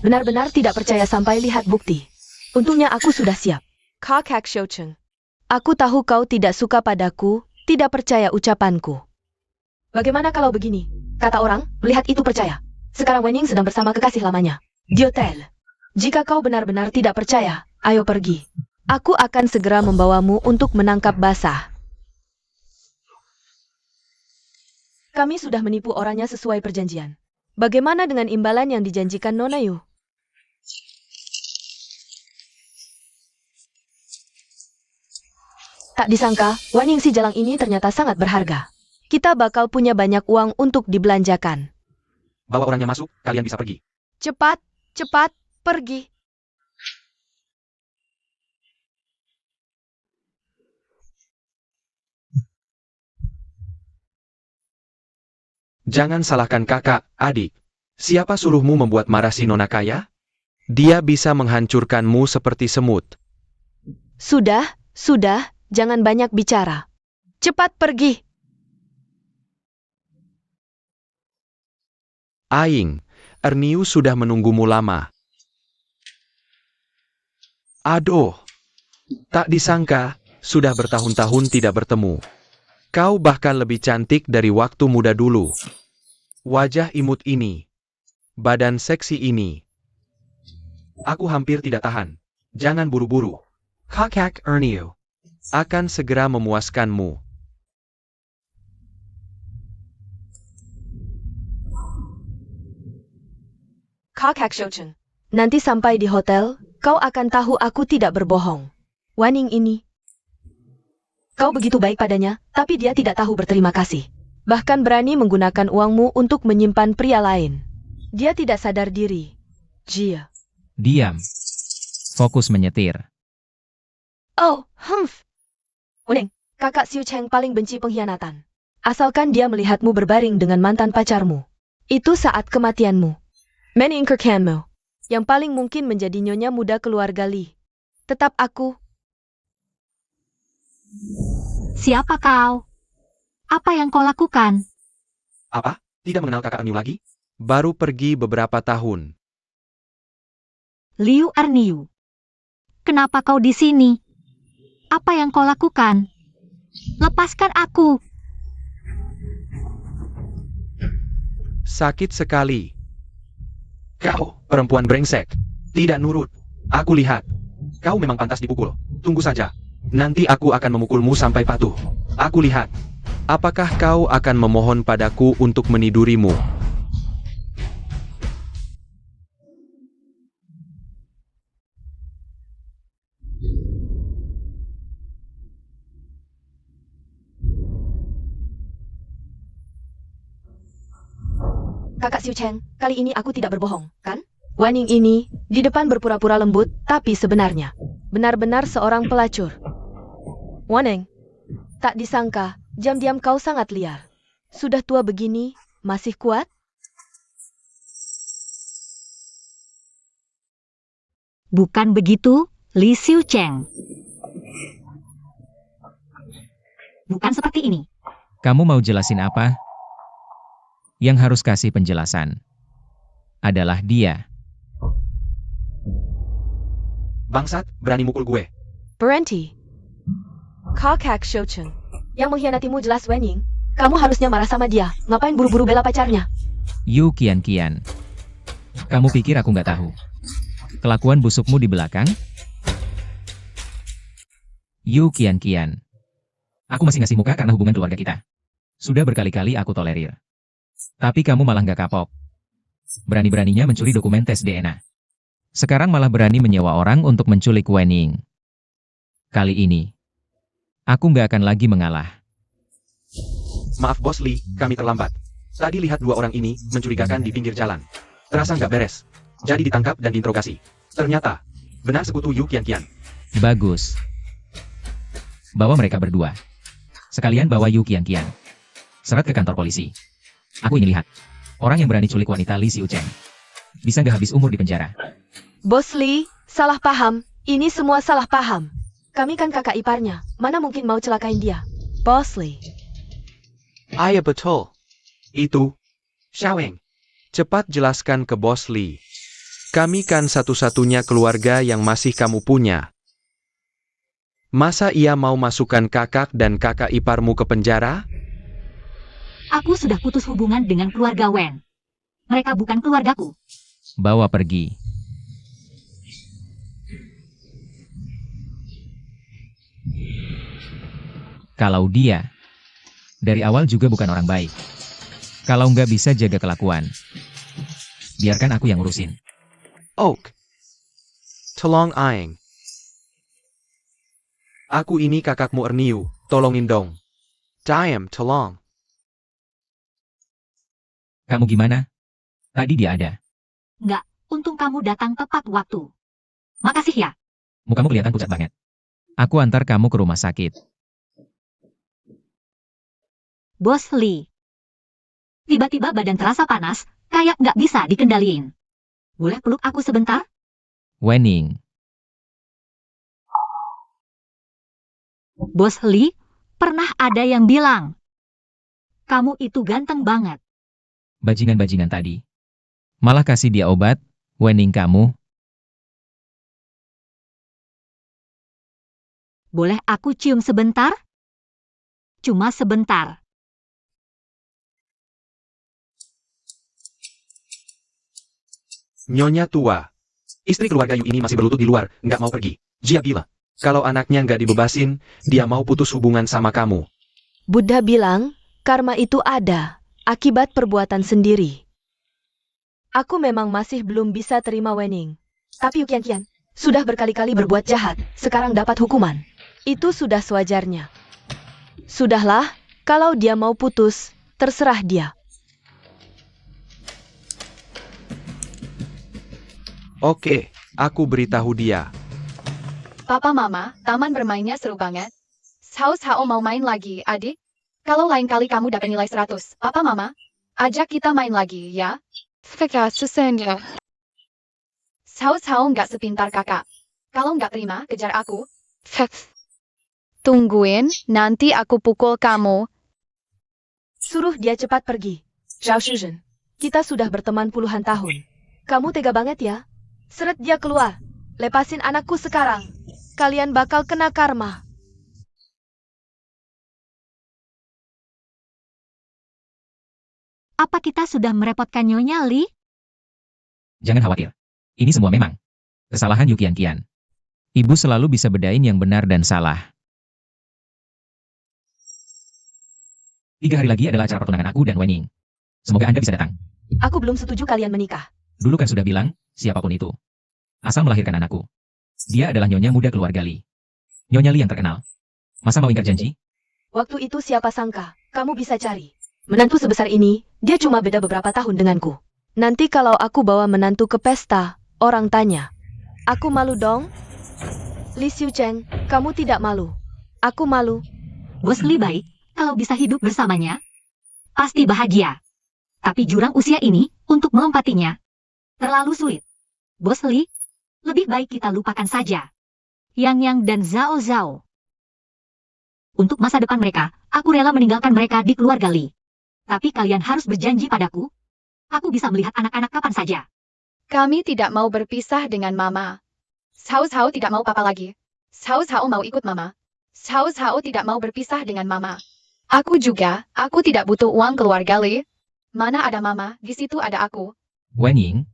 Benar-benar tidak percaya sampai lihat bukti. Untungnya aku sudah siap. Kakak Xiu Chen. Aku tahu kau tidak suka padaku, tidak percaya ucapanku. Bagaimana kalau begini? Kata orang, melihat itu percaya. Sekarang Wening sedang bersama kekasih lamanya. Di hotel. Jika kau benar-benar tidak percaya, ayo pergi. Aku akan segera membawamu untuk menangkap basah. Kami sudah menipu orangnya sesuai perjanjian. Bagaimana dengan imbalan yang dijanjikan Nona Yu? Tak disangka, Wening si jalang ini ternyata sangat berharga. Kita bakal punya banyak uang untuk dibelanjakan. Bawa orangnya masuk, kalian bisa pergi. Cepat, pergi. Jangan salahkan kakak, adik. Siapa suruhmu membuat marah si Nona kaya? Dia bisa menghancurkanmu seperti semut. Sudah, jangan banyak bicara. Cepat pergi. Aing, Erniu sudah menunggumu lama. Aduh, tak disangka, sudah bertahun-tahun tidak bertemu. Kau bahkan lebih cantik dari waktu muda dulu. Wajah imut ini. Badan seksi ini. Aku hampir tidak tahan. Jangan buru-buru. Kakak Erniu akan segera memuaskanmu. Kakak Shouchen. Nanti sampai di hotel, kau akan tahu aku tidak berbohong. Waning ini. Kau begitu baik padanya, tapi dia tidak tahu berterima kasih. Bahkan berani menggunakan uangmu untuk menyimpan pria lain. Dia tidak sadar diri. Jia. Diam. Fokus menyetir. Oh, Waning, kakak Xiu Cheng paling benci pengkhianatan. Asalkan dia melihatmu berbaring dengan mantan pacarmu. Itu saat kematianmu. Meningkirkanmu. Yang paling mungkin menjadi nyonya muda keluarga Li. Tetap aku. Siapa kau? Apa yang kau lakukan? Apa? Tidak mengenal kakak Erniu lagi? Baru pergi beberapa tahun. Liu Erniu. Kenapa kau di sini? Apa yang kau lakukan? Lepaskan aku. Sakit sekali. Kau, perempuan brengsek. Tidak nurut. Aku lihat. Kau memang pantas dipukul. Tunggu saja. Nanti aku akan memukulmu sampai patuh. Aku lihat. Apakah kau akan memohon padaku untuk menidurimu? Kakak Xiu Cheng, kali ini aku tidak berbohong, kan? Waning ini, di depan berpura-pura lembut, tapi sebenarnya, benar-benar seorang pelacur. Waning, tak disangka, diam-diam kau sangat liar. Sudah tua begini, masih kuat? Bukan begitu, Li Xiu Cheng. Bukan seperti ini. Kamu mau jelasin apa? Yang harus kasih penjelasan adalah dia. Bangsat, berani mukul gue. Berhenti. Kakak Xiu Cheng, yang mengkhianatimu jelas Waning. Kamu harusnya marah sama dia. Ngapain buru-buru bela pacarnya? Yu Qian. Kamu pikir aku nggak tahu? Kelakuan busukmu di belakang? Yu Qian. Aku masih ngasih muka karena hubungan keluarga kita. Sudah berkali-kali aku tolerir. Tapi kamu malah nggak kapok. Berani-beraninya mencuri dokumen tes DNA. Sekarang malah berani menyewa orang untuk menculik Waning. Kali ini, aku nggak akan lagi mengalah. Maaf Bos Li, kami terlambat. Tadi lihat dua orang ini mencurigakan di pinggir jalan. Terasa nggak beres. Jadi ditangkap dan diinterogasi. Ternyata, benar sekutu Yu Qian. Bagus. Bawa mereka berdua. Sekalian bawa Yu Qian. Seret ke kantor polisi. Aku ingin lihat. Orang yang berani culik wanita Li Xiu Cheng. Bisa nggak habis umur di penjara? Bos Li, salah paham. Ini semua salah paham. Kami kan kakak iparnya. Mana mungkin mau celakain dia? Bos Li. Iya betul. Itu, Xiaoweng. Cepat jelaskan ke Bos Li. Kami kan satu-satunya keluarga yang masih kamu punya. Masa ia mau masukkan kakak dan kakak iparmu ke penjara? Aku sudah putus hubungan dengan keluarga Wen. Mereka bukan keluargaku. Bawa pergi. Kalau dia, dari awal juga bukan orang baik. Kalau nggak bisa jaga kelakuan, biarkan aku yang ngurusin. Oak. Tolong Aing. Aku ini kakakmu Erniu, tolongin dong. Diam, tolong. Kamu gimana? Tadi dia ada. Nggak, untung kamu datang tepat waktu. Makasih ya. Mukamu kelihatan pucat banget. Aku antar kamu ke rumah sakit. Bos Li. Tiba-tiba badan terasa panas, kayak nggak bisa dikendaliin. Boleh peluk aku sebentar? Waning. Bos Li, pernah ada yang bilang, kamu itu ganteng banget. Bajingan-bajingan tadi. Malah kasih dia obat, Wening kamu. Boleh aku cium sebentar? Cuma sebentar. Nyonya tua. Istri keluarga Yu ini masih berlutut di luar, nggak mau pergi. Jia bilang, kalau anaknya nggak dibebasin, dia mau putus hubungan sama kamu. Buddha bilang, karma itu ada, akibat perbuatan sendiri. Aku memang masih belum bisa terima Wening. Tapi Yukian sudah berkali-kali berbuat jahat, sekarang dapat hukuman. Itu sudah sewajarnya. Sudahlah, kalau dia mau putus, terserah dia. Oke, aku beritahu dia. Papa Mama, taman bermainnya seru banget. Saus Hao mau main lagi, adik? Kalau lain kali kamu dapat nilai 100, Papa Mama, ajak kita main lagi, ya? Kakak susahnya. Saus Hao nggak sepintar kakak. Kalau nggak terima, kejar aku. Tungguin, nanti aku pukul kamu. Suruh dia cepat pergi. Zhao Shizhen, kita sudah berteman puluhan tahun. Kamu tega banget ya? Seret dia keluar. Lepasin anakku sekarang. Kalian bakal kena karma. Apa kita sudah merepotkan Nyonya Li? Jangan khawatir. Ini semua memang kesalahan Yukian Qian. Ibu selalu bisa bedain yang benar dan salah. 3 hari lagi adalah acara pertunangan aku dan Wening. Semoga Anda bisa datang. Aku belum setuju kalian menikah. Dulu kan sudah bilang, siapapun itu. Asal melahirkan anakku. Dia adalah nyonya muda keluarga Li. Nyonya Li yang terkenal. Masa mau ingkar janji? Waktu itu siapa sangka, kamu bisa cari. Menantu sebesar ini, dia cuma beda beberapa tahun denganku. Nanti kalau aku bawa menantu ke pesta, orang tanya. Aku malu dong? Li Xiucheng, kamu tidak malu. Aku malu. Bos Li baik, kalau bisa hidup bersamanya, pasti bahagia. Tapi jurang usia ini, untuk melompatinya, terlalu sulit. Bos Li, lebih baik kita lupakan saja Yang dan Zhao Zhao. Untuk masa depan mereka, aku rela meninggalkan mereka di keluarga Li. Tapi kalian harus berjanji padaku, aku bisa melihat anak-anak kapan saja. Kami tidak mau berpisah dengan Mama. Saus Hao tidak mau papa lagi. Saus Hao mau ikut Mama. Saus Hao tidak mau berpisah dengan Mama. Aku juga, aku tidak butuh uang keluarga Li. Mana ada Mama, di situ ada aku. Wening,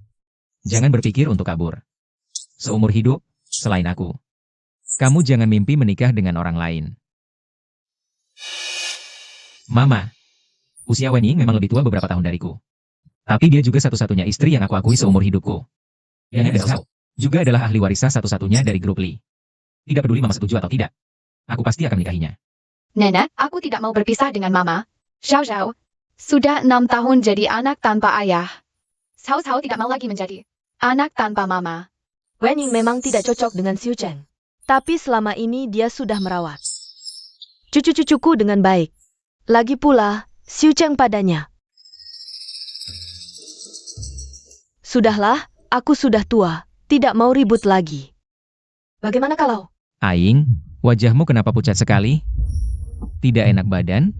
jangan berpikir untuk kabur. Seumur hidup, selain aku. Kamu jangan mimpi menikah dengan orang lain. Mama, usia Wening memang lebih tua beberapa tahun dariku. Tapi dia juga satu-satunya istri yang aku akui seumur hidupku. Yang Zhao juga adalah ahli warisnya satu-satunya dari grup Li. Tidak peduli Mama setuju atau tidak, aku pasti akan menikahinya. Nenek, aku tidak mau berpisah dengan Mama. Zhao Zhao, sudah 6 tahun jadi anak tanpa ayah. Saus Hao tidak mau lagi menjadi anak tanpa Mama. Wening memang tidak cocok dengan Xiucheng. Tapi selama ini dia sudah merawat cucu-cucuku dengan baik. Lagi pula, Xiucheng padanya. Sudahlah, aku sudah tua, tidak mau ribut lagi. Bagaimana kalau? Aing, wajahmu kenapa pucat sekali? Tidak enak badan?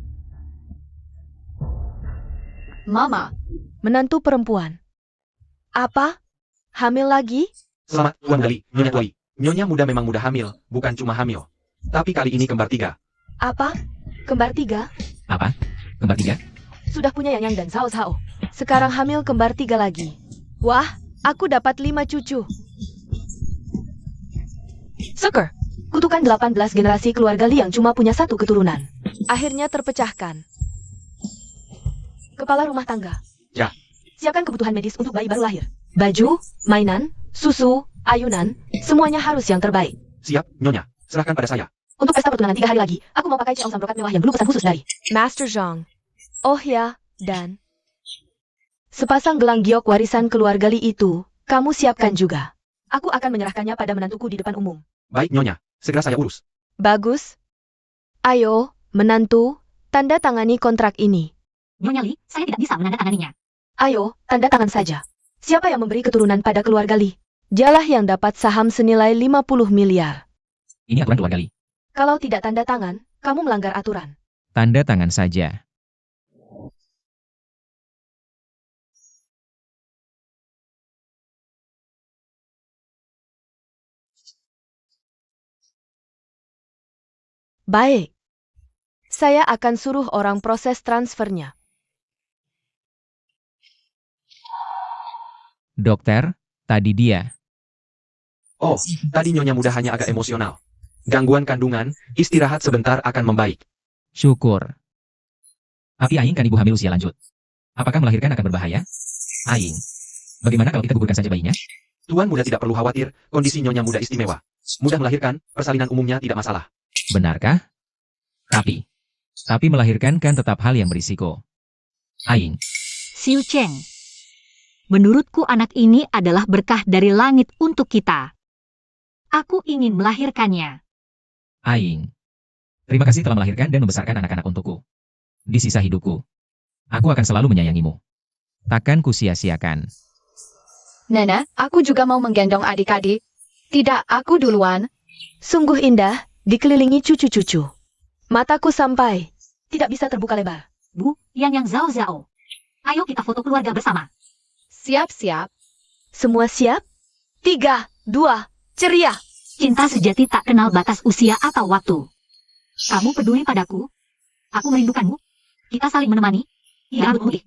Mama, Menantu perempuan. Apa? Hamil lagi? Selamat, Tuan Gali, Nyonya Tuai. Nyonya muda memang mudah hamil, bukan cuma hamil. Tapi kali ini kembar 3. Apa? Kembar 3? Apa? Kembar 3? Sudah punya Yang dan Zhao Zhao. Sekarang hamil kembar 3 lagi. Wah, aku dapat 5 cucu. Syukur, kutukan 18 generasi keluarga Li yang cuma punya 1 keturunan. Akhirnya terpecahkan. Kepala rumah tangga. Ya. Siapkan kebutuhan medis untuk bayi baru lahir. Baju, mainan, susu, ayunan, semuanya harus yang terbaik. Siap, Nyonya. Serahkan pada saya. Untuk pesta pertunangan 3 hari lagi, aku mau pakai cincin brokat mewah yang dulu pesan khusus dari Master Zhang. Oh ya, dan sepasang gelang giok warisan keluarga Li itu, kamu siapkan juga. Aku akan menyerahkannya pada menantuku di depan umum. Baik, Nyonya. Segera saya urus. Bagus. Ayo, menantu, tanda tangani kontrak ini. Nyonya Li, saya tidak bisa menandatanganinya. Ayo, tanda tangan saja. Siapa yang memberi keturunan pada keluarga Li? Dialah yang dapat saham senilai 50 miliar. Ini aturan keluarga Li. Kalau tidak tanda tangan, kamu melanggar aturan. Tanda tangan saja. Baik. Saya akan suruh orang proses transfernya. Dokter, tadi dia. Oh, tadi Nyonya Muda hanya agak emosional. Gangguan kandungan, istirahat sebentar akan membaik. Syukur. Tapi Aing kan ibu hamil usia lanjut. Apakah melahirkan akan berbahaya? Aing. Bagaimana kalau kita gugurkan saja bayinya? Tuan Muda tidak perlu khawatir, kondisi Nyonya Muda istimewa. Mudah melahirkan, persalinan umumnya tidak masalah. Benarkah? Tapi melahirkan kan tetap hal yang berisiko. Aing. Xiu Cheng. Menurutku anak ini adalah berkah dari langit untuk kita. Aku ingin melahirkannya. Aing. Terima kasih telah melahirkan dan membesarkan anak-anak untukku. Di sisa hidupku, aku akan selalu menyayangimu. Takkan kusia-siakan. Nena, aku juga mau menggendong adik-adik. Tidak, aku duluan. Sungguh indah, dikelilingi cucu-cucu. Mataku sampai tidak bisa terbuka lebar. Bu, yang Zhao Zhao. Ayo kita foto keluarga bersama. Siap-siap. Semua siap? 3, 2, ceria. Cinta sejati tak kenal batas usia atau waktu. Kamu peduli padaku. Aku merindukanmu. Kita saling menemani. Hingga rambut putih.